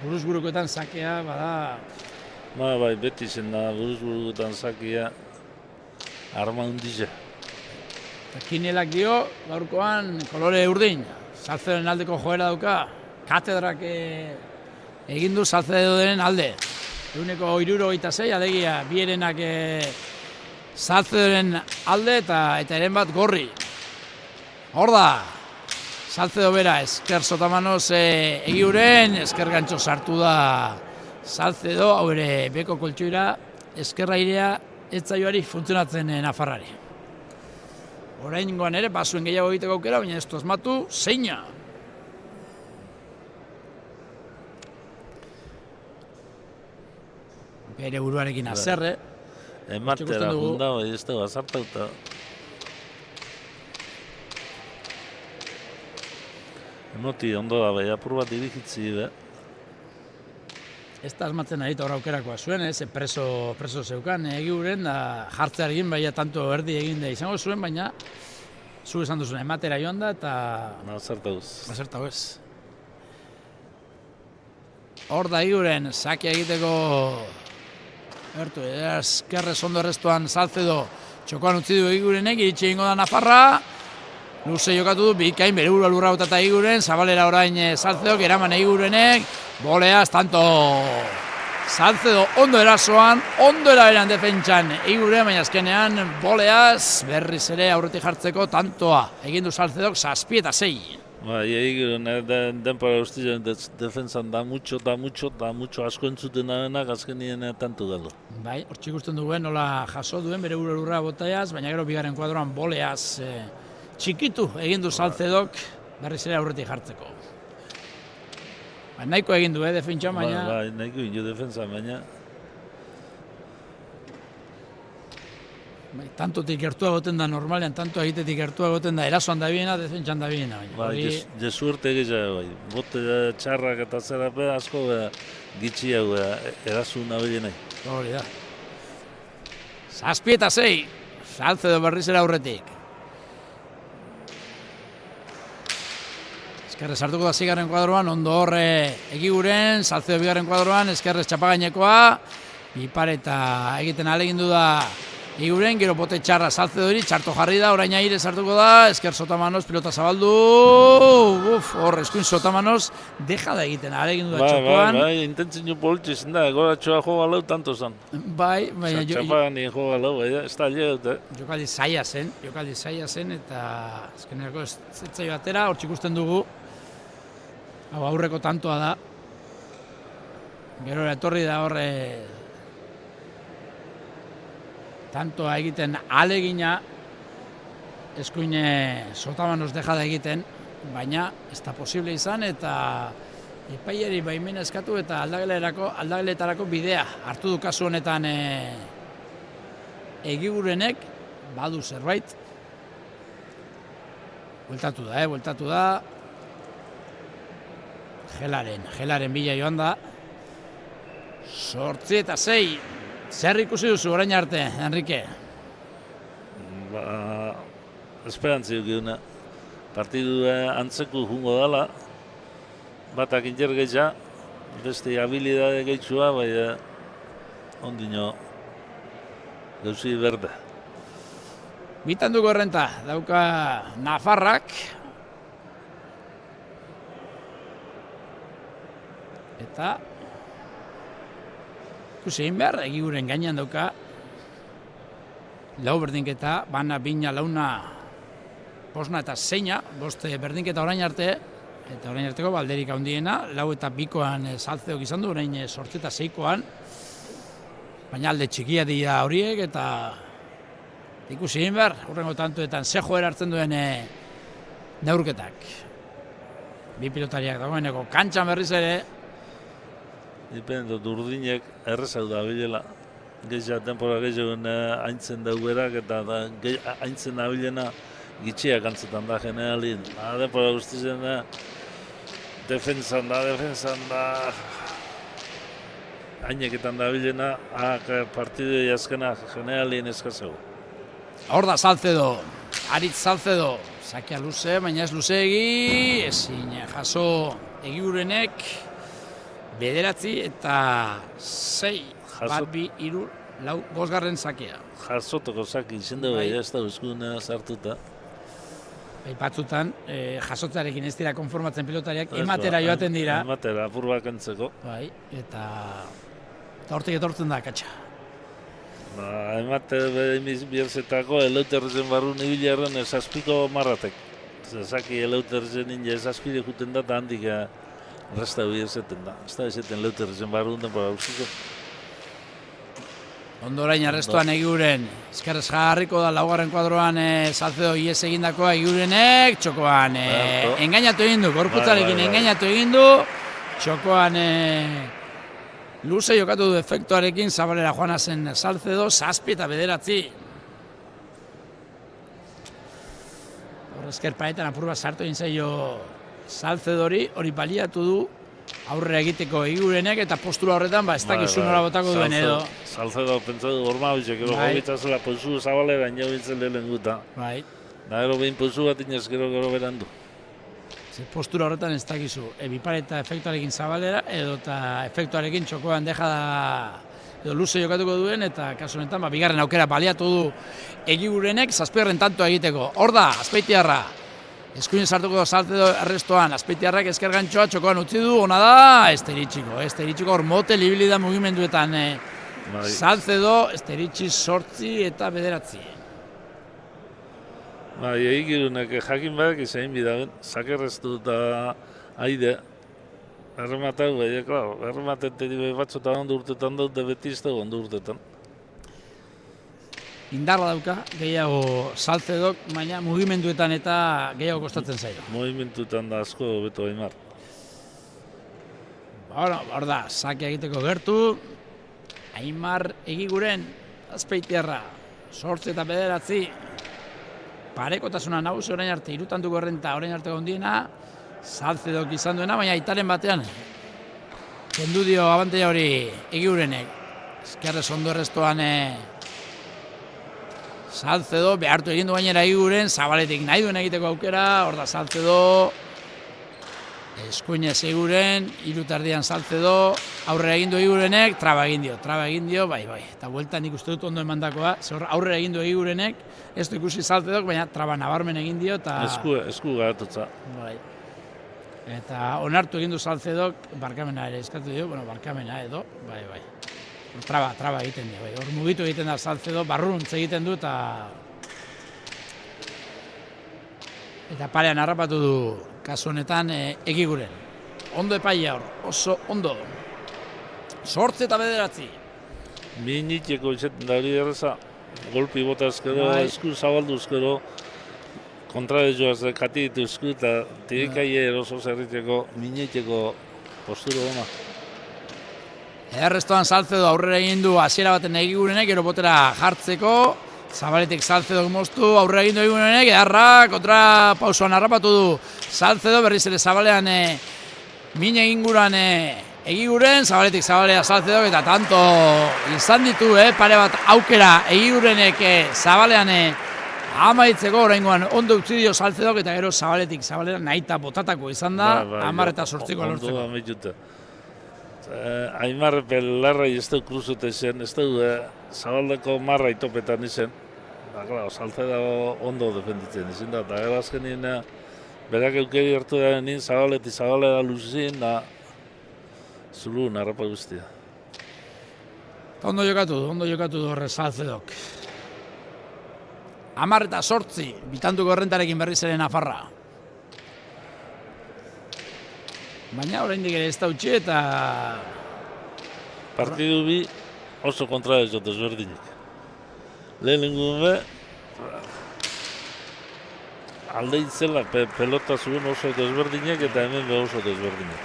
buruz-burukoetan sakea, bada... Bai, beti zen da, buruz-burukoetan sakea, arma hundize. Kinelak dio, gaurkoan kolore urdin, Salcedoren aldeko joera dauka, katedrak egin du Salcedoren alde. 176, alegia, bierenak Salcedoren alde eta eren bat gorri. Hor da, Salcedo bera, esker sotamanoz Egiguren, esker gantxo sartu da Salcedo, hau ere beko koltsuira, eskerra irea etzaioari funtzionatzen Nafarrari. Oraingoan ere, basuen gehiago egiteko aukera, baina ez du asmatu, zeina. Bere buruarekin azerre. Ematera junda, bai ez dugu azartauta. Emoti ondo da, bai apur bat dirigitzi, Ez da asmatzen ari hor aukerakoa zuen, preso zeukan Egiguren, da jartzearekin baina tanto erdi egin da izango zuen, baina zu esan duzuen ematera joan da eta... Azertau ez. Hor da Egiguren, sakea egiteko... Eskerrez ondo errestuan Salcedo txokoan utzi du Egigurenek, iritsi egingo da Nafarra. Luze jokatu du, bikain bere burua lurra eta Egiguren, zabalera orain Salcedok, eraman Egigurenek, boleaz, tanto Salcedo ondo erasoan, ondo eraberan defentsan Egiguren, baina azkenean boleaz, berriz ere aurretik jartzeko tantoa, egin du Salcedok 7-6. Bai, Egiguren denpora guztien defensan da mucho asko entzuten dabenak azkenien tanto galo. Bai, hor ikusten duen nola jaso duen bere burua lurra botaiaz, baina gero bigarren kuadroan boleaz txikitu egin du Salcedok berriz ere aurretik jartzeko. Nahiko egin du, defentsan, baina... Bai, nahiko egin du defentsan, baina... Tantotik gertua goten da normalean, tanto egitetik gertua goten da, erasoan da biena, defentsan da biena. Bai, jesuerte gehiago, bai. Bote txarrak eta zerape asko gitxiago erasun nabili nahi. Hori da. 7-6, Salcedo berriz ere aurretik. Eskerrez hartuko da zigarren kuadroan, ondo horre Egiguren, Salcedo bigarren kuadroan, eskerrez txapagainekoa, bipareta egiten ahalegindu da Eguren, gero bote txarra Salcedori, txarto jarri da, orain aire sartuko da, esker Sotamanos, pilota zabaldu, hor, eskuin Sotamanos, deja da egiten, aregin du da txokoan. Bai, intentzio politxe zen da, goratxoa joa lau tanto zen. Bai, baina Txapagan joa lau, ez da dut, jokaldi zaila zen, eta azkenerako ez zaio atera, hor ikusten dugu, hau aurreko tantoa da, gero etorri da horre, tantoa egiten alegina, eskuine Sotamanos deja da egiten, baina ez da posible izan, eta epaileri baimena eskatu eta aldageletarako bidea hartu du kasu honetan Egigurenek badu zerbait. Bueltatu da. Gelaren bila joan da. 8-6. Zer ikusi duzu orain arte, Enrique? Esperantzi dukiuna. Partidu antzeko jungo dela. Batak inter gehitza, beste habilidade gehitsua, bai ondino gauzi berde. Bitan dugu errenta, dauka Nafarrak. Eta ikusi egin behar, Egiguren gainean dauka lau berdinketa, bana, bina, launa, bosna eta zeina, bost berdinketa orain arte, eta orain arteko balderik handiena, lau eta bikoan Salceok izan du, orain 8 eta 6koan, baina alde txikia dira horiek, eta ikusi egin behar, hurrengo tantuetan ze joera hartzen duen neurketak. Bi pilotariak dagoeneko kantxan berriz ere, Dipendot urdinek errezau da bilela. Geixa tempora gehiagoen haintzen dauberak eta haintzen da bilena gitxiak antzetan da generalin. Tempora guztizen defensan da haineketan da bilena partidu azkena generalin eskazeu. Hor da Salcedo, Aritz Salcedo, sakia luze, baina ez luzeegi, ezin jaso Egigurenek, 9 eta 6, bat, bi, hiru, lau, 5. sakea. Jasotoko saki izan dugu, ez da euskuna sartuta. Batzutan, jasotzarekin ez dira konformatzen pilotariak, ematera joaten dira. Ematera, apur bakantzeko. Bai, eta hortik etortzen da, katxa. Emate bierzetako eleuterzen barru nibilarren esazpiko marratek. Zaki eleuterzen inge esazpide juten da, eta handik resta bierzeten da. Ez da ezeten eleuterzen barru den para guztiko. Ondorain arrestuan Egiguren, eskerrez jarriko da laugarren kuadroan Salcedo ies egindakoa Egigurenek, txokoan engainatu egin du, gorputzarekin engainatu egin du, txokoan luze jokatu du efektuarekin, Zabalera joana zen Salcedo, 7 eta 9. Horrezker paetan apur bat sartu egin zaio Salcedori, hori baliatu du aurrera egiteko Egigurenek eta postura horretan ez dakizu nola botako duen edo. Salcedo pentsatu gormabitxek, ero jogitzazela pozu Zabalera ino bintzen lehen guta. Bai. Da ero behin pozu bat inez gero berandu. Postura horretan ez dakizu, bipareta efektuarekin Zabalera edo eta efektuarekin txokoan deja da edo luze jokatuko duen eta kasu honetan bigarren aukera baliatu du Egigurenek 7. tantoa egiteko. Hor da, Azpeitiarra. Eskuin sartuko Salcedo arrestoan, Azpeitiarrak esker gantxoa txokoan utzi du, ona da, Esteritxiko hor mote libili da mugimenduetan Salcedo, Esteritxi 8 eta 9. Egigurenek jakin badak izan bidaben, sakerreztu eta aide, errematau, errematen batzutan ondo urtetan dute beti ez dago ondo urtetan. Indarra dauka, gehiago Salcedok, baina mugimenduetan eta gehiago kostatzen zaio. Mugimenduetan da asko beto Aimar. Hor da, sakea egiteko gertu, Aimar Egiguren, Azpeitiarra, 8 eta 9. Parekotasuna nagusi orain arte, 3 tantuko errenta orain arteko handiena, Salcedok izan duena, baina aitaren batean kendu dio abantaila hori Egigurenek. Eskerrez ondo errestoan Salcedo, behartu egin du gainera Egiguren, Zabaletik nahi duen egiteko aukera, hor da Salcedo, Eskuinez Eguren, 3:30 Salcedo, aurrera egin du Egurenek, traba egin dio, bai. Eta bueltan nik uste dut ondo emandakoa, aurrera egin du Egurenek, ez du ikusi Salcedok, baina traba nabarmen egin dio, eta... Esku garatutza. Bai. Eta onartu egin du Salcedok, barkamena ere eskatu dio, barkamena edo, bai. Traba egiten dio, bai. Hor mugitu egiten da Salcedo, barruntz egiten du, eta parean harrapatu du kasu honetan Egiguren. Ondo epaia hor, oso ondo. 8 eta 9. Miniteko izaten da hori erreza, golpi bota ezkero, esku zabaldu ezkero, kontra de joaz kati ditu esku eta tirikaie eroso zerriteko miniteko postura dena. Errestoan Salcedo aurrera egin du hasiera baten Egigurenek, gero botera jartzeko, Zabaletik Salcedo moztu, aurrera egin du Egigurenek, edarra, kontra pausoan harrapatu du Salcedo, berriz ere Zabalean min eginguran Egiguren, Zabaletik Zabalea Salcedo, eta tanto izan ditu, pare bat aukera Egigurenek Zabalean amaitzeko, oraingoan ondo utzi dio Salcedo, eta gero Zabaletik Zabalea nahita botatako izan da, 10-8 lortzeko. Aimar belarra ez du kruzute zen, ez du Zabaldeko marra itopetan izen. Salcedo ondo defenditzen izin da, eta gero azkenien berak eukeri hartu da nien Zabaleta luzien, da zulu narrapa guztia. Ondo jokatu du horre Salcedok. 10-8, bitantuko errentarekin berriz ere Nafarra. Baina oraindik ere ez da utzi eta... Partidu bi oso kontra ez dut ezberdinik. Lehenengo alde itzela pelota zuen oso desberdinak eta hemen be oso desberdinak.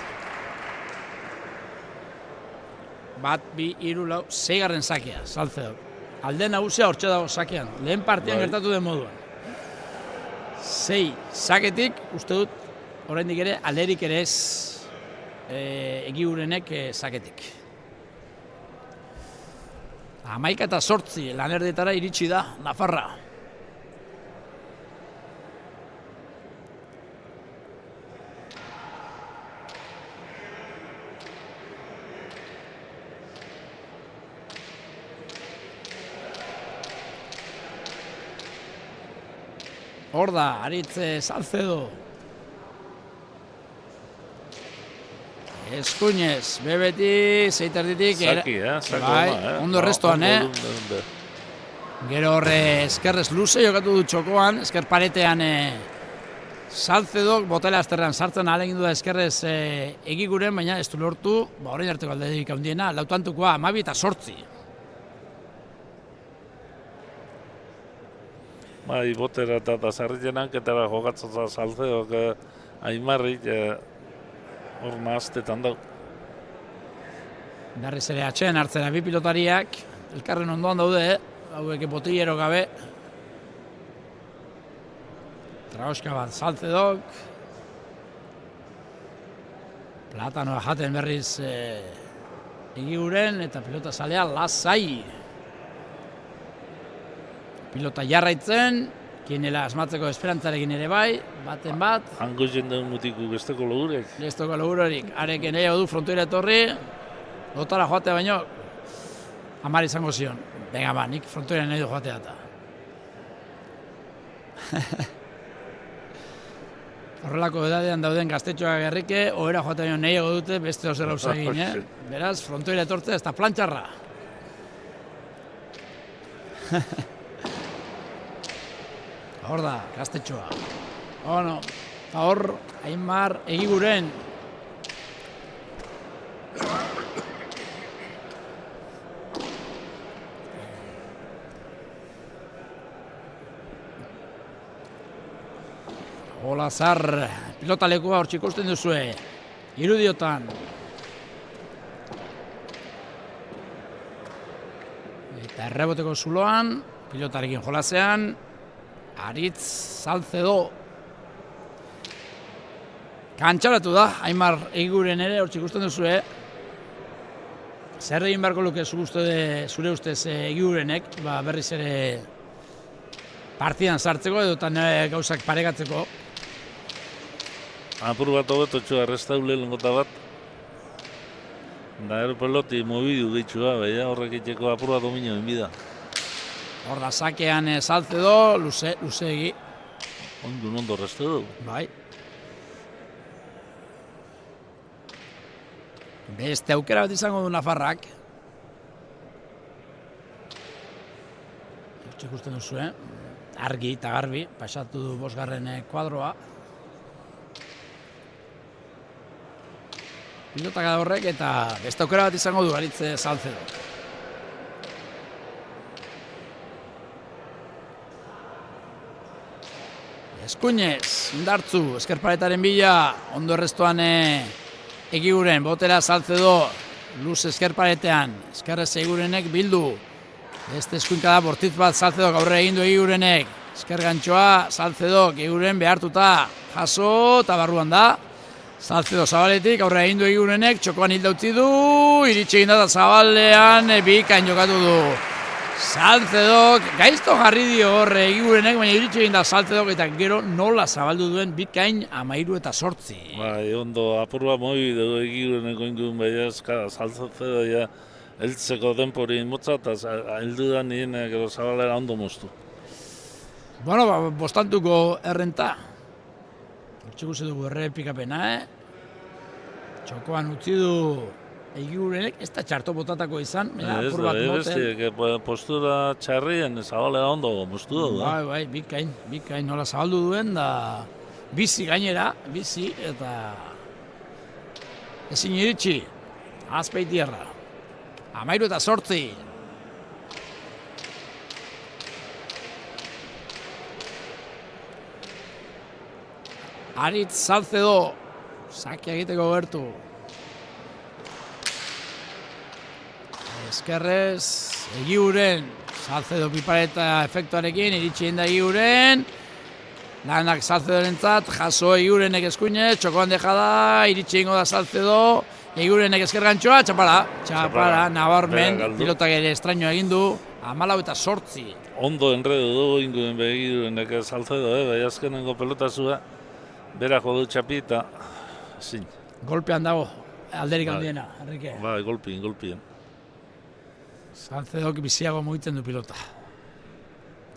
1, 2, 3, 4, 6 sakea, Salcedo. Alde nagusia hortxe dago sakean, lehen partian gertatu den moduan. 6 saketik, uste dut, oraindik ere, alderik ere ez Egigurenek saketik. 11-8 lanerdetara iritsi da Nafarra. Hor da, Aritz Salcedo. Eskuinez, bebeti, zeiterditik... Zaki, ondo errestoan, Gero horre eskerrez luze jokatu du txokoan, esker paretean Salcedok botela azterrean sartzen ahalegin du da eskerrez Egiguren, baina ez du lortu, orain arteko alderik handiena, lautantukoa 12-8. Bai, botera eta zarritenak eta jokatzen Salcedok Aimarrik hor nahaztetan dau. Berriz ere atxean hartzera bi pilotariak, elkarren ondoan daude, hauek botillero gabe. Traoska bat Salcedok. Platanoa jaten berriz Egiguren eta pilota zalea lasai. Pilota jarraitzen, kienela asmatzeko esperantzarekin ere bai, baten bat. Hango jenden mutiku besteko logurek. Besteko logurorik, areken nahiago du frontoira etorri, lotara joatea baino, 10 izango zion. Venga ba, nik frontoira nahi du joatea eta. Horrelako edadean dauden gaztetxoak gerrike, ohera joatea baino nahiago dute beste ozera usagin, Beraz, frontoira etortzea ez da plantxarra. Hor da, gaztetxoa. Bueno, eta hor, Aimar Egiguren. Olazar, pilotalekua hor txikosten duzue. Irudiotan. Eta erreboteko zuloan, pilotarekin jolasean, Aritz Salcedo. Kantxaratu da, Aimar Egiguren ere hor ikusten duzue. Zer egin beharko luke zure ustez Egigurenek, berriz ere partidan sartzeko edo gauzak paregatzeko. apur bat hobetotxo arrestaule lengota bat. Da ero peloti mobidu gehitxua, baina horrek itxeko apur bat domino enbida. Hor da sakean Salcedo, luzegi. Ondo restu du. Bai. Beste aukera bat izango du Nafarrak. Ikusten duzu, argi eta garbi, pasatu du 5. kuadroa. Pilotak da horrek eta beste aukera bat izango du Aritz Salcedo. Eskuinez, indartzu, eskerparetaren bila, ondo errestuan Egiguren, botera Salcedo, luz eskerparetean, eskerrez Egigurenek bildu. Beste eskuinkada bortitz bat Salcedo aurre egin du Egigurenek. Esker gantxoa, Salcedo Egiguren behartuta, jaso eta barruan da. Salcedo Zabaletik aurre egin du Egigurenek, txokoan hilda utzi du, iritsi egin da Zabalean bikain jokatu du. Salcedo, gaizto jarri dio horre Egigurenek, baina iritsi egin da Salcedo eta gero nola zabaldu duen bikain 13-8. Bai, ondo apurua mobi dugu Egigureneko ingurun baina Salcedo ja heltzeko denpori motza eta heldu da nien gero Zabalera ondo moztu. Bueno, bostantuko errenta. Txikusi dugu errepikapena, Txokoan utzi du Egigurenek, ez da txarto botatako izan, apur bat moten. Postura txarrien Zabalera ondo moztu du. Bai, bikain nola zabaldu duen, da bizi gainera, bizi eta ezin iritsi, Azpeitierra. 13-8. Aritz Salcedo, sakia egiteko gertu. Eskerrez, Egiguren, Salcedo pipareta efektuarekin, iritsi egin da Egiguren. Lanak Salcedorentzat, jaso Egigurenek eskuinez, txokoan dejada, iritsi egingo da Salcedo. Egigurenek eskergantxoa, txapara, nabarmen, pilotak ere estrañoa egin du, 14-8. Ondo enredu dugu inguen Egigurenek Salcedo, bai azkenengo pelotazua, bera jodu txapi eta zin. Golpean dago, alderik handiena, Enrique. Bai, golpien. Salcedok biziago mugitzen du pilota.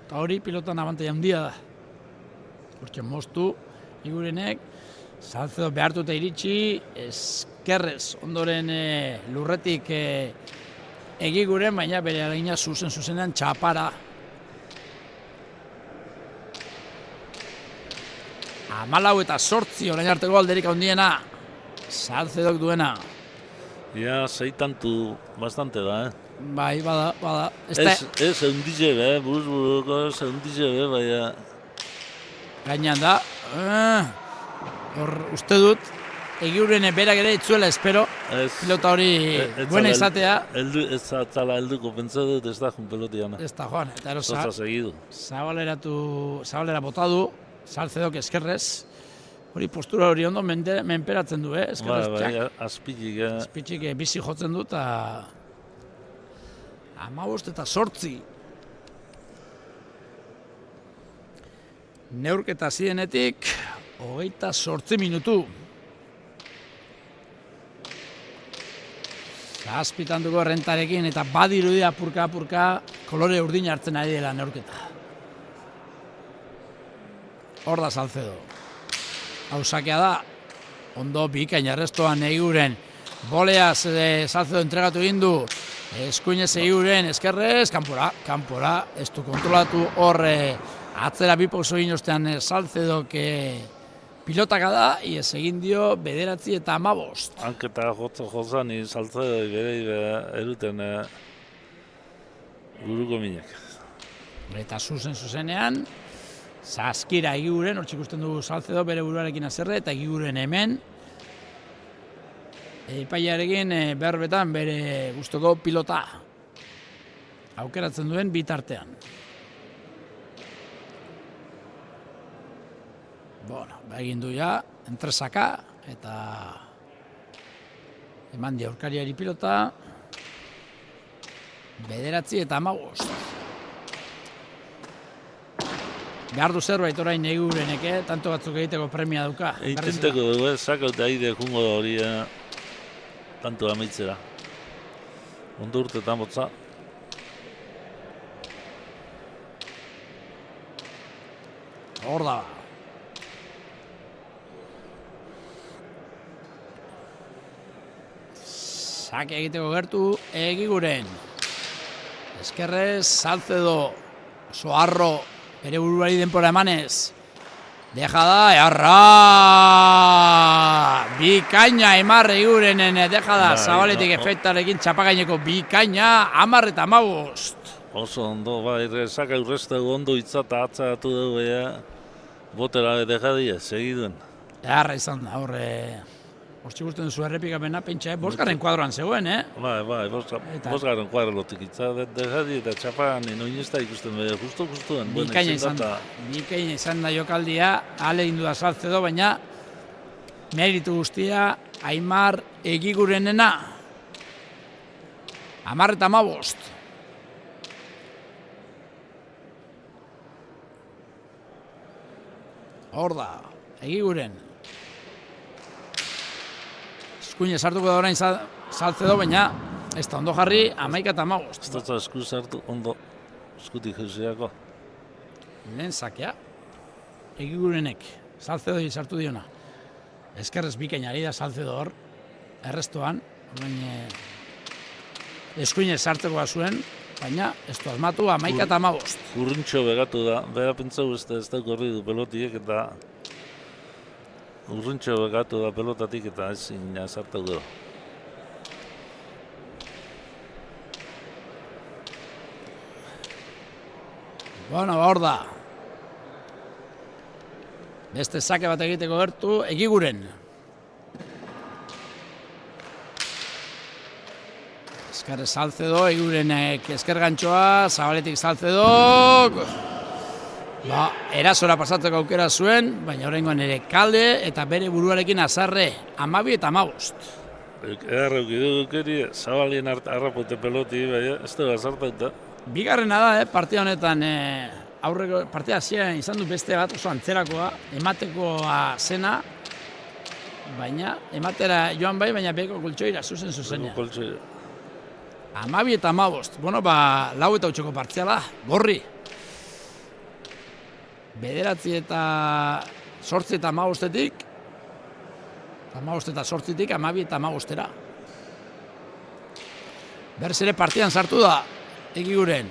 Eta hori pilotan abantaia handia da. Hortxe moztu, Egigurenek, Salcedo behartuta iritsi, eskerrez, ondoren lurretik Egiguren, baina bere alagina zuzenean txapara. 14-8 orain arteko alderik handiena, Salcedok duena. Ja, 6 tantu bastante da, Bai, bada. Ez eundize be, buruz-buruko ez eundize be, baina... Gainan da. Hor, uste dut, Egiguren berak ere itzuela espero, pilota hori buena izatea. Ez atzala helduko, pentsa dut ez da jun pelotiana. Ez da joan, eta ero Zabalera botadu, Salcedok eskerrez. Hori postura hori ondo menperatzen du, eskerrez txak. Azpitik. Azpitik bizi jotzen du, eta 15-8. Neurketa zidenetik, 28 minutu. Zazpitanduko errentarekin eta badirudia apurka kolore urdin hartzen ari dela neurketa. Hor da Salcedo. Hausakea da, ondo bikain arrestoan Egiguren. Boleaz Salcedo entregatu egin du. Eskuinez Egiguren eskerrez, kanpora, ez du kontrolatu horre atzera biposo egin ostean Salcedok pilotaka da, iez egin dio 9 eta 15. Hanketa jozan Salcedo bere eruten guruko minak. Eta zuzenean, Zaskira Egiguren, hortxe ikusten dugu Salcedo bere buruarekin azerre, eta Egiguren hemen. Epaiarekin berbetan bere gustoko pilota aukeratzen duen bitartean. Bueno, egin du ja, entresaka, eta eman di aurkariari pilota, 9 eta 15. behar du zerbait orain Egurenek, tanto batzuk egiteko premia dauka. Intenteko dugu, sakauta aire jungo da hori tanto amaitzera. Ondo urtetan botza. Hor da. Sake egiteko gertu Egiguren. Eskerrez, Salcedo, Soarro, bere buruari denpora emanez. Deja da, Earra! Bikaina Aimar Egurenen, deja da, Zabaletik efektarekin txapagaineko bikaina, 10 eta 15. Oso ondo, saka urrezte ondo itzata atzatu dugu, botera dejadia, segiduen. Earra izan da, horre... Hortzik usten duzu errepikapena, pentsa, bosgarren kuadroan zegoen, Bai, bosgarren kuadrotik dejadi eta txapan inoinezta ikusten bere, justu-justuan. Bikaina izan da jokaldia, ale indu da Salcedo, baina meritu guztia Aimar Egigurenena. 10 eta 15. Hor da, Egiguren. Eskuine sartuko da orain Salcedo, baina ez da ondo jarri, 11 eta 15. Ez da esku sartu ondo eskutik jauziako. Lehen sakea, Egigurenek, Salcedo sartu diona. Eskerrez bikainari da Salcedo hor, errestoan, eskuine sartzekoa zuen, baina ez du asmatu 11 eta 15. Urrintxo begatu da, bera pentsau ez da korri du pelotiek eta urrintxo begatu da pelotatik eta ezin sartu du. Bueno, hor da. Beste sake bat egiteko gertu, Egiguren. Eskerre Salcedo, Egigurenek esker gantxoa, Zabaletik Salcedo. Erasora pasatzeko aukera zuen, baina horrengoan ere kalde eta bere buruarekin azarre, 12 eta 15. Egarrauki dukeri, Zabalien harrapote peloti, baina ez da bazartauta. Bigarrena da, partida honetan, aurreko partida hasieran izan du beste bat oso antzerakoa, ematekoa zena, baina ematera joan bai, baina beko koltsoira, zuzenean. 12 eta 15. Bueno, 4 eta 8ko partziala, gorri. 9 eta 8 eta 15-etik, 15 eta 8-etik, 12 eta 15-era. Berz ere partidan sartu da, Egiguren.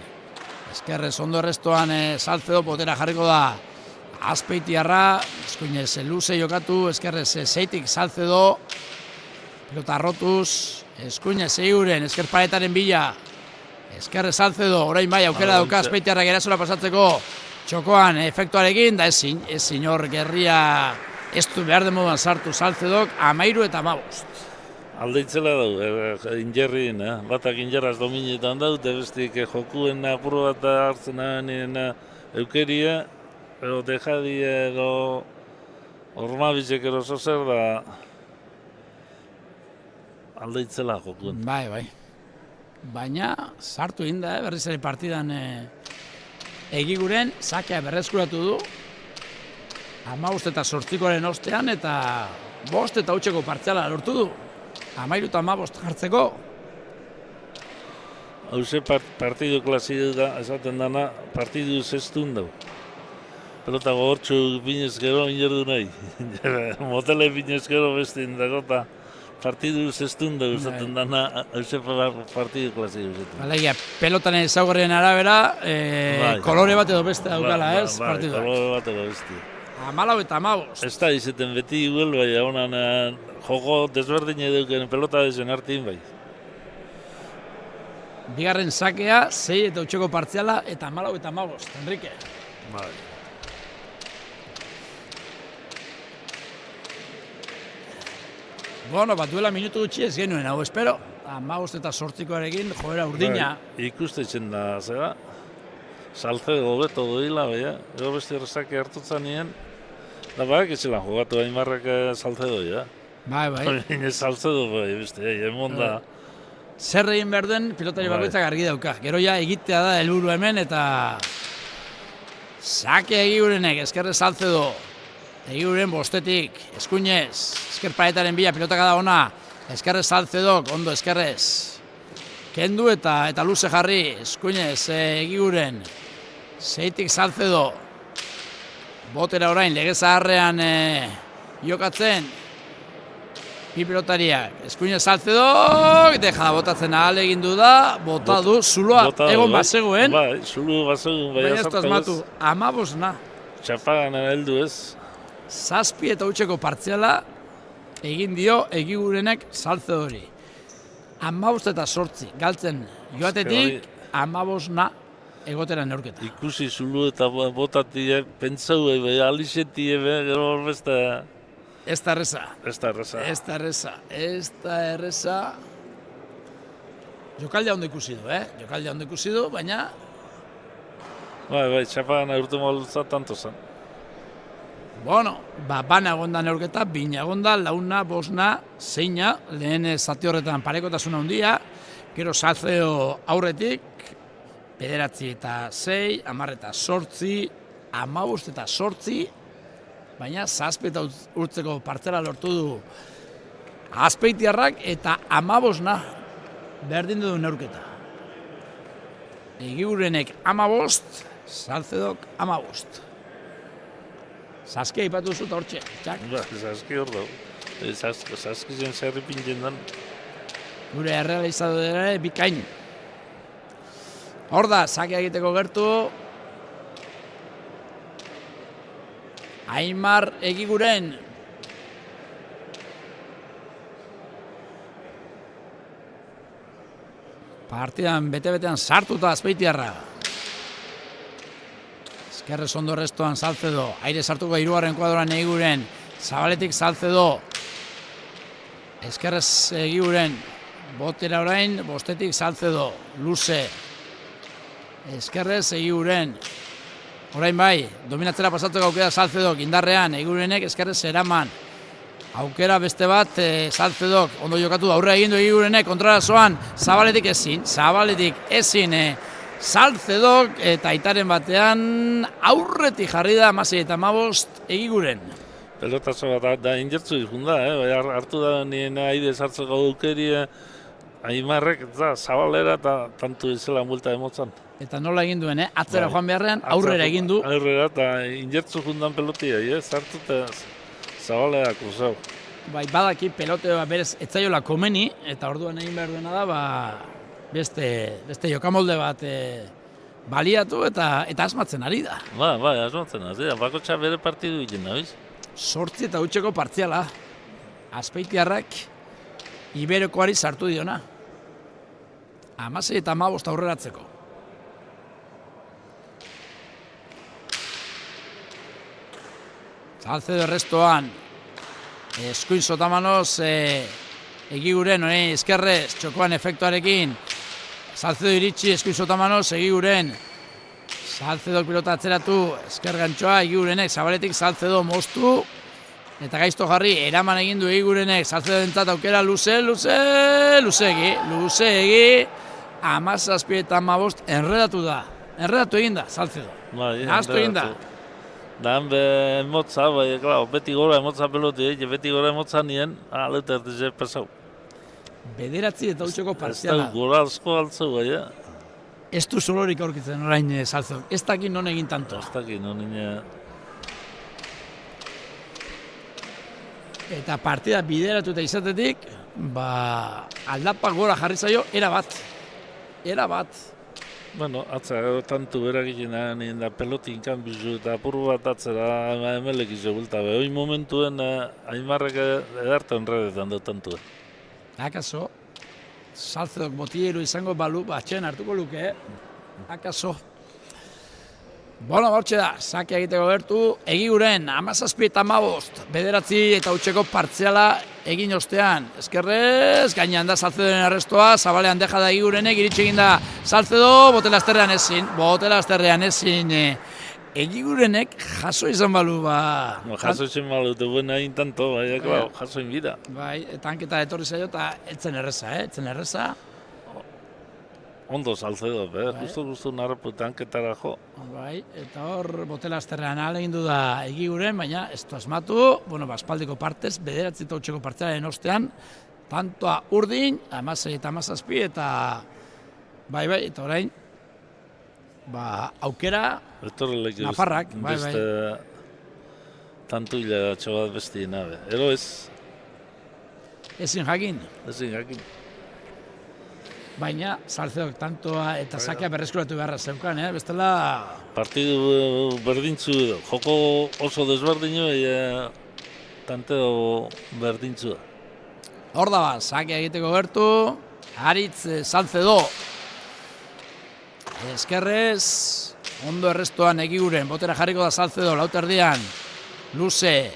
Eskerrez ondo errestoan Salcedo potera jarriko da Azpeitiarra, eskuinez luze jokatu, eskerrez Seitik Salcedo, pelota arrotuz, eskuinez Egiguren, esker paretaren bila, eskerrez Salcedo, orain bai aukera dauka Azpeitiarra gerasora pasatzeko, txokoan efektuarekin, da ezin hor gerria ez du behar den moduan sartu Salcedok, 13 eta 15. Aldeitzela dau, injerrien, batak injerraz dominetan dau, eta bestik jokuen apuro bat hartzen nien eukeria, pero dejadi edo ormabizek eroso zer da aldeitzela jokuen. Bai. Baina sartu egin da, berriz ere partidan Egiguren, sakea berreskuratu du, 15 eta 8koren ostean, eta 5 eta 8ko partziala lortu du. 13 eta 15 jartzeko. Hauze partidu klasi da, esaten dana, partidu zestun dau. Pelota gogortxu binez gero injerdu nahi. Motele binez gero beste indago eta partidu zestun dau, esaten dana, hauze partidu klasi dau. Alegia, pelotaren ezaugarrien arabera, kolore bat edo beste daukala, ez? Partiduak. Kolore bat edo beste. 14 eta 15. Ez da izaten beti igual, bai, honan joko desberdin eduken pelota dezen hartin, bai. Bigarren sakea, 6 eta 8ko partziala, eta 14 eta 15, Enrique. Bai. Bueno, duela minutu gutxi ez genuen, hau espero. 15 eta 8koarekin joera urdina. Bai, ikustetzen da, zera. Salcedo hobeto doila, baina, gero beste erzake hartutzen nien, da badak etxelan jogatu Aimarrak Salcedo, ja. Bai. Salcedo, bai, beste, emon da. Zer egin behar den pilotari bakoitzak argi dauka. Gero ja egitea da helburu hemen eta Sake Egigurenek, eskerre Salcedo. Egiguren bostetik, eskuinez, esker paretaren bila, pilotak da ona. Eskerre Salcedok, ondo eskerrez. Kendu eta luze jarri, eskuinez Egiguren. Seitik Salcedo. Botera orain, lege zaharrean jokatzen. Bi pilotariak, eskuinez Salcedok, deja botatzen ahal egin du da, bota du, zuloa egon bazegoen. Bai, zulu bazegoen, baina ez asmatu, 15 Txapagan heldu ez. 7 eta hutseko partziala egin dio Egigurenek Salcedori. 15 eta 8 galtzen joatetik, 15 egotera neurketa. Ikusi zulu eta botatie, pentsau ebe, alixetie ebe, gero beste... Ez da erreza. Jokaldea ondo ikusi du, baina... Bai, Txapagan urte moltza tanto zen. Bueno, bana egonda neurketa, bina egonda, launa, bosna, zeina, lehen zati horretan parekotasuna handia, gero Salceo aurretik, 9 eta 6, 10 eta 8, 15 eta 8, baina 7 eta urtzeko partzela lortu du Azpeitiarrak eta 15 berdin du neurketa. Egigurenek 15, Salcedok 15. Saskia ipatu zut hortxe, txak. Saskia hor dago. Saskia zen zerri pintzen den. Gure errealizatu dira bikain. Hor da, sakia egiteko gertu. Aimar Egiguren. Partidan bete-betean sartuta Azpeitiarra. Eskerrez ondo restoan Salcedo. Aire sartuko 3. kuadroan Egiguren. Zabaletik Salcedo. Eskerrez Egiguren. Botera orain, bostetik Salcedo. Luze. Eskerrez Egiguren. Orain bai, dominatzera pasatzeko aukera Salcedok indarrean, Egigurenek eskerrez eraman. Aukera beste bat, Salcedok ondo jokatu aurrera egin du Egigurenek kontrara zoan, Zabaletik ezin, Salcedok eta aitaren batean aurretik jarri da 16 eta 15 Egiguren. Pelotazo bat da injertzu ikunda, hartu da nien aide sartzeko aukeria, Aimarrek eta Zabalera eta tantu izela multa emotzan. Eta nola egin duen, atzera joan beharrean, aurrera egin du. Aurrera eta injertzu jundan pelotia, sartu eta Zabalera kruzau. Bai, badaki pelotea berez etzaiola komeni, eta orduan egin behar duena da, beste jokamolde bat baliatu eta asmatzen ari da. Bai, asmatzen ari da, bakotxa bere partidu egin da, 8 eta hutseko partziala, Azpeitiarrak Iberekoari sartu diona. 16 eta 15 aurreratzeko. Salcedo errestoan, eskuin sotamanoz, Egiguren, orain eskerrez, txokoan efektuarekin. Salcedo iritsi, eskuin sotamanoz, Egiguren. Salcedo pilota atzeratu, esker gantxoa, Egigurenek, Zabaletik Salcedo moztu. Eta gaizto jarri, eraman egin du Egigurenek, Salcedo dentzat aukera luzegi. 17 eta 15 enredatu da. Enredatu egin da, Salcedo. Nahaztu egin da. Da emotza, beti gora emotza peloti, beti gora emotza nien, aleta erdize pesau. 9 eta hutseko partziala. Ez da gora asko altzeu gai, Ez du zolorik aurkitzen orain Salcedo. Ez dakit non egin tanto. Ez dakit non egin. Eta partida bideratuta izatetik, aldapak gora jarri zaio, erabat. Bueno, atzera, tantu berakiten nien da pelotin kanbizu eta apur bat atzera emelek izo bulta. Hoi momentuen Aimarrek edartan redetan dut tantuen. Akaso, Salcedok botieru izango balu, atxen hartuko luke, akaso. Bueno, hortxe da, sakia egiteko gertu, Egiguren, 17 eta 15, 9 eta hutseko partziala egin ostean. Eskerrez, gainean da Salcedoren arrestoa, Zabalean deja da Egigurenek, iritsi egin da Salcedo, botela azterrean ezin. Egigurenek jaso izan balu, Jaso izan balu, duen egin tanto, jaso inbida. Bai, eta hanketa etorri zaio eta etzen erreza, ondo Salcedo, justu narraputa hanketara jo. Bai, eta hor botelazterrean egin du da Egiguren, baina ez du asmatu, aspaldiko partez, 9 eta 8ko partidaren ostean, tantoa urdin, 16 eta 17, eta bai, eta orain, aukera, Nafarrak, bai. Tantu hila txobat besti nabe. Ero ez? Ezin jakin. Baina, Salcedok tantoa eta sakea berreskuratu beharra zeukan, bestela... Partidu berdintzu, joko oso desberdinu, tanteo berdintzu. Hor da sakea egiteko gertu, Aritz Salcedo. Eskerrez, ondo errestoan Egiguren, botera jarriko da Salcedo, lauterdian, luze,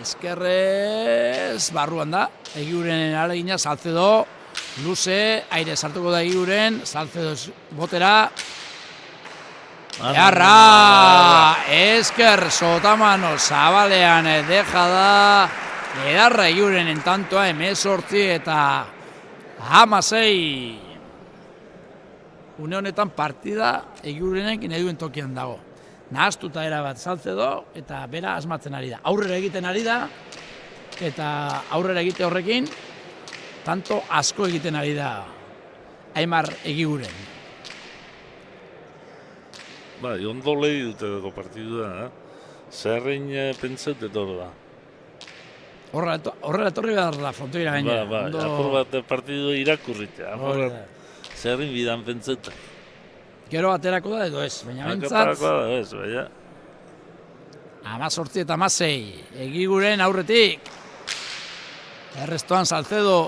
eskerrez, barruan da, Egiguren alegina, Salcedo, luze, aire sartuko da Egiguren, Salcedo botera, edarra, esker, sotamano, zabalean, deja da, edarra Egiguren entantoa, 18 eta 16. Une honetan partida Egigurenek nahi duen tokian dago. Nahaztuta erabat Salcedo eta bera asmatzen ari da. Aurrera egiten ari da eta aurrera egite horrekin tanto asko egiten ari da Aimar Egiguren. Bai, ondo lehi dute dago partidua, zerrein pentsaute hor da. Horrela etorri behar da frontoira gainera. Bai, apur bat partidu irakurritea. Zerrin bidan pentseta. Gero aterako da edo ez, baina bentsat... Aterako da ez, baina. 18 eta 16, Egiguren aurretik. Errestoan Salcedo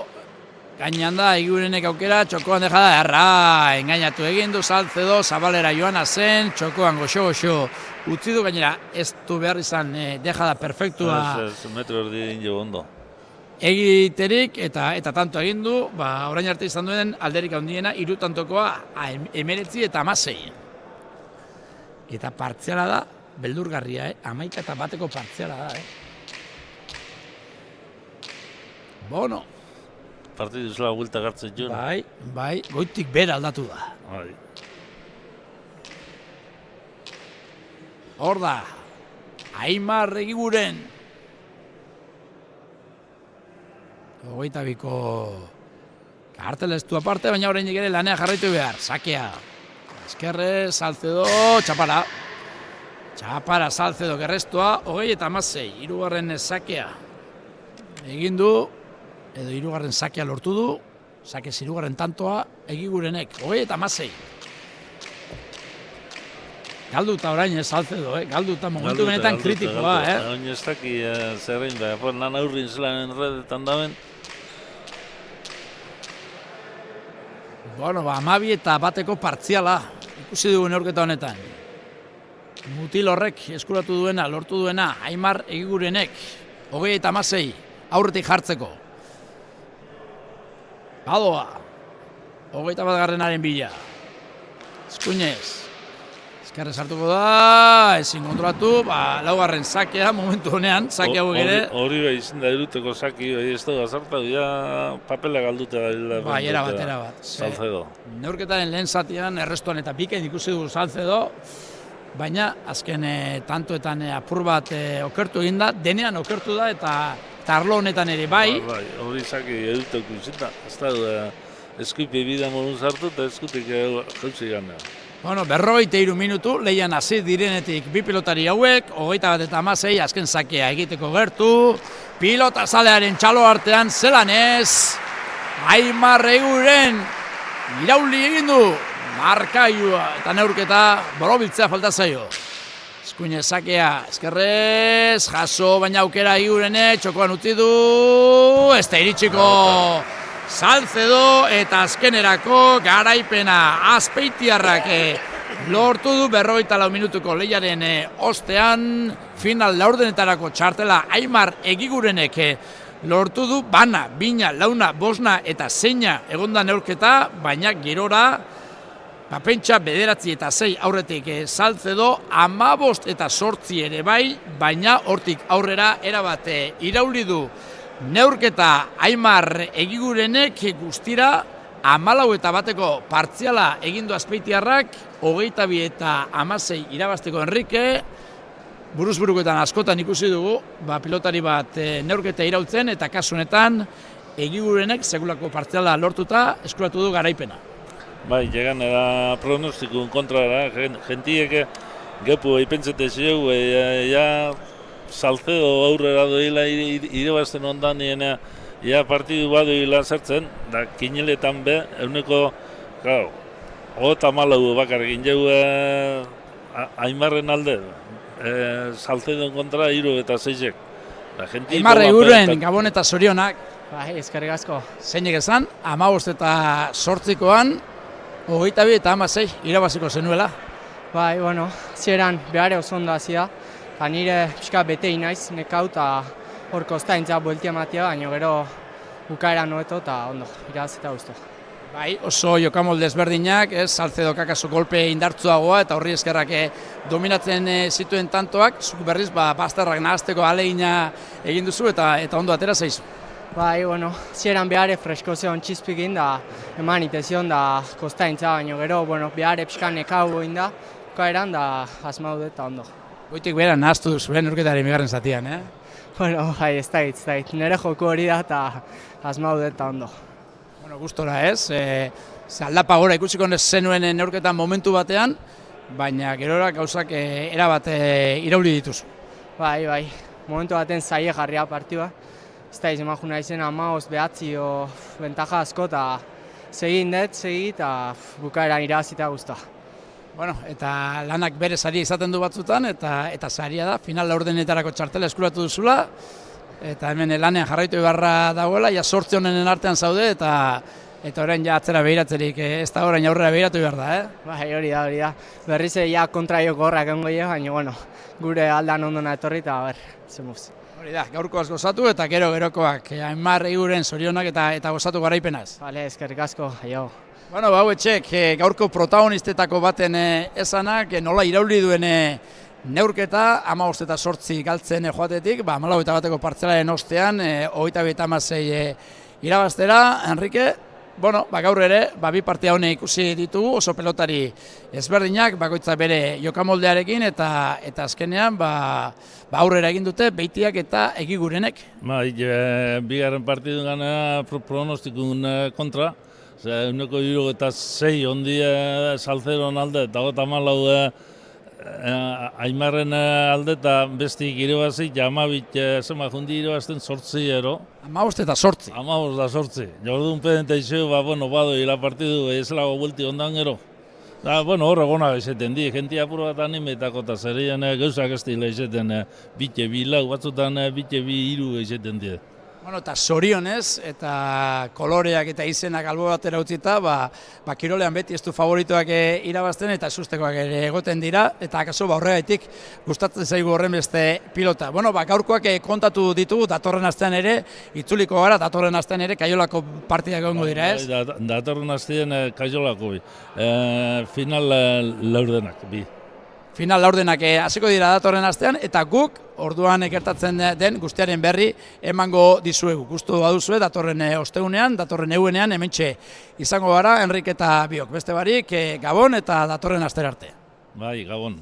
gainean da, Egigurenek aukera, txokoan deja da, engainatu egin du Salcedo, zabalera joan zen, txokoan goxo-goxo utzi du gainera, ez du behar izan, deja da perfektua. Ez, metro erdi egin jo ondo. Egiterik eta tanto egin du, orain arte izan duen alderik handiena, 3 tantokoa 19 eta 16. Eta partziala da, beldurgarria, 11 eta 1 partziala da. Bono. Partidu zela guelta gartzen joan. Bai, goitik bera aldatu da. Bai. Hor da, Aimar Egiguren. 22ko kartelestu aparte, baina orain ere lanea jarraitu behar. Sakea. Eskerre, Salcedo, txapara. Txapara, Salcedo, gerrestua, 20 eta 16. 3. sakea. Egin du, edo 3. sakea lortu du. Sakez 3. tantoa, Egigurenek. 20 eta 16. Galduta orain Salcedo, galduta momentu benetan kritikoa. Oin ez daki zerrein da, nan aurrin zelan enredetan daben. Bueno, 12 eta 1 partziala, ikusi dugu neurketa honetan. Mutil horrek eskuratu duena, lortu duena, Aimar Egigurenek, 20 eta 16, aurretik jartzeko. Badoa, 21. bila. Eskuinez. Eskerre sartuko da, ezin kontrolatu, 4. sakea momentu honean, sakea hau ere. Hori bai izin da eruteko saki, ez da gazartau, papela galduta da. Bai, erabat. Salcedo. Neurketaren lehen zatian, errestuan eta bikain ikusi dugu Salcedo, baina azken tantoetan apur bat okertu egin da, denean okertu da eta arlo honetan ere bai. Bai, hori saki eruteko izita, ez da eskuipe bida modun zartu eta eskutik jautzi gana. Bueno, 43 minutu, lehian hasi direnetik 2 pilotari hauek, 21 eta 16 azken sakea egiteko gertu, pilota zalearen txalo artean zelan ez, Aimar Egiguren irauli egin du, markailua eta neurketa borobiltzea falta zaio. Eskuine sakea, eskerrez, jaso baina aukera Egigurenek, txokoan utzi du, ez da iritsiko. Salcedo eta azkenerako garaipena Azpeitiarrak lortu du 44 minutuko lehiaren ostean final laurdenetarako txartela Aimar Egigurenek lortu du bana, bina, launa, bosna eta zeina egonda neurketa, baina gerora pentsa 9 eta 6 aurretik Salcedo 15 eta 8 ere bai, baina hortik aurrera erabat irauli du neurketa Aimar Egigurenek guztira 14-bateko partziala egindu Azpeitiarrak, 22 eta 16 irabazteko Enrique, buruz-buruketan askotan ikusi dugu, pilotari bat neurketa iraultzen, eta kasu honetan Egigurenek sekulako partziala lortuta eskuratu du garaipena. Bai, llegan era pronóstico kontra da, gentiek gepu ipentzete zeu, ja Salcedo aurrera doila irabazten ondan niena, ja partidu badu hila zertzen, da kineletan be, euneko, gau, 34 bakar egin jau Aimarren alde, Salcedo kontra 76ek. Aimarre Eguren, Gabon eta zorionak. Bai, eskerrik asko. Zeinek esan, 15 eta 8koan, 22 eta 16 irabaziko zenuela. Bai, bueno, zieran behar oso ondo hazia, eta nire pixka bete inaiz, nekau eta hor kostaintza bueltia matia, baina gero bukaera noeto eta ondo, irabaz eta guztu. Bai, oso jokamolde ezberdinak, Salcedo kakaso golpe indartzuagoa eta horri eskerrak dominatzen zituen tantoak, zuk berriz bazterrak nahazteko ahalegina egin duzu eta ondo atera zaizu. Bai, bueno, zieran behar fresko zeon txizpikin da eman itezion da kostaintza, baina gero, bueno, behar pixka nekau egin da, bukaeran da asmaude eta ondo. Goitik behera nahaztu zuen urketaren bigarren zatian, Bueno, bai, ez da, nire joku hori da eta asmaude eta ondo. Bueno, gustora ez, aldapa gora ikusiko zenuen neurketan momentu batean, baina gerora gauzak erabat irauli dituzu. Bai, momentu baten zaie jarria partidua. Ez da izan majuna izan 15 behatzi bentaja asko eta segin eta bukaeran irabazita guztua. Bueno, eta lanak bere saria izaten du batzutan, eta saria da, final laurdenetarako txartela eskuratu duzula, eta hemen lanean jarraitu beharra dagoela, ja 8 honenen artean zaude, eta orain ja atzera behiratzerik, ez da orain aurrera behiratu behar da, Bai, hori da. Berriz ja kontraioko horrak egongo baina, bueno, gure aldan ondona etorri eta zemuz. Hori da, gaurkoaz gozatu eta gerokoak, Aimar Eguren zorionak eta gozatu garaipenaz. Bale, eskerrik asko, aio. Bueno, etxek, gaurko protagonistetako baten esanak, nola irauli duen neurketa, 15 eta 8 galtzen joatetik, 14-bateko partzelaren ostean, 22 eta 16 irabaztera, Enrique, bueno, gaur ere, bi partia hone ikusi ditugu, oso pelotari ezberdinak, bakoitza bere jokamoldearekin, eta azkenean, aurrera egin dute, Beitiak eta Egigurenek. Bai, bigarren partidu gana pronostikun kontra, euneko 76 ondia Salcedoen alde, eta 34 Aimarren alde eta bestik irabazik, jamabit zema jundi irabazten 8-0. 15 eta 8. 15 eta 8. Jordun pedente izio, bado hila partidu, ez lago bulti ondan gero. Horre gona izaten di, jentia apuro bat animetako eta zerien gauzak ez dira izaten bitxe bi lau, batzutan bitxe bi hiru izaten dira. Bueno, eta zorionez, eta koloreak eta izenak albo batera utzita, kirolean beti ez du favoritoak irabazten eta sustekoak ere egoten dira, eta akaso horregaitik gustatzen zaigu horren beste pilota. Bueno, gaurkoak kontatu ditugu, datorren astean ere, itzuliko gara, datorren astean ere, Kaiolako partidak egongo dira, ez? Datorren astean Kaiolako bi, final laurdenak bi. Final laurdenak hasiko dira datorren astean, eta guk orduan gertatzen den guztiaren berri emango dizuegu. Gustu baduzue datorren ostegunean, datorren egunean, hementxe izango gara, Enrique eta biok. Beste barik, Gabon eta datorren astera arte. Bai, Gabon.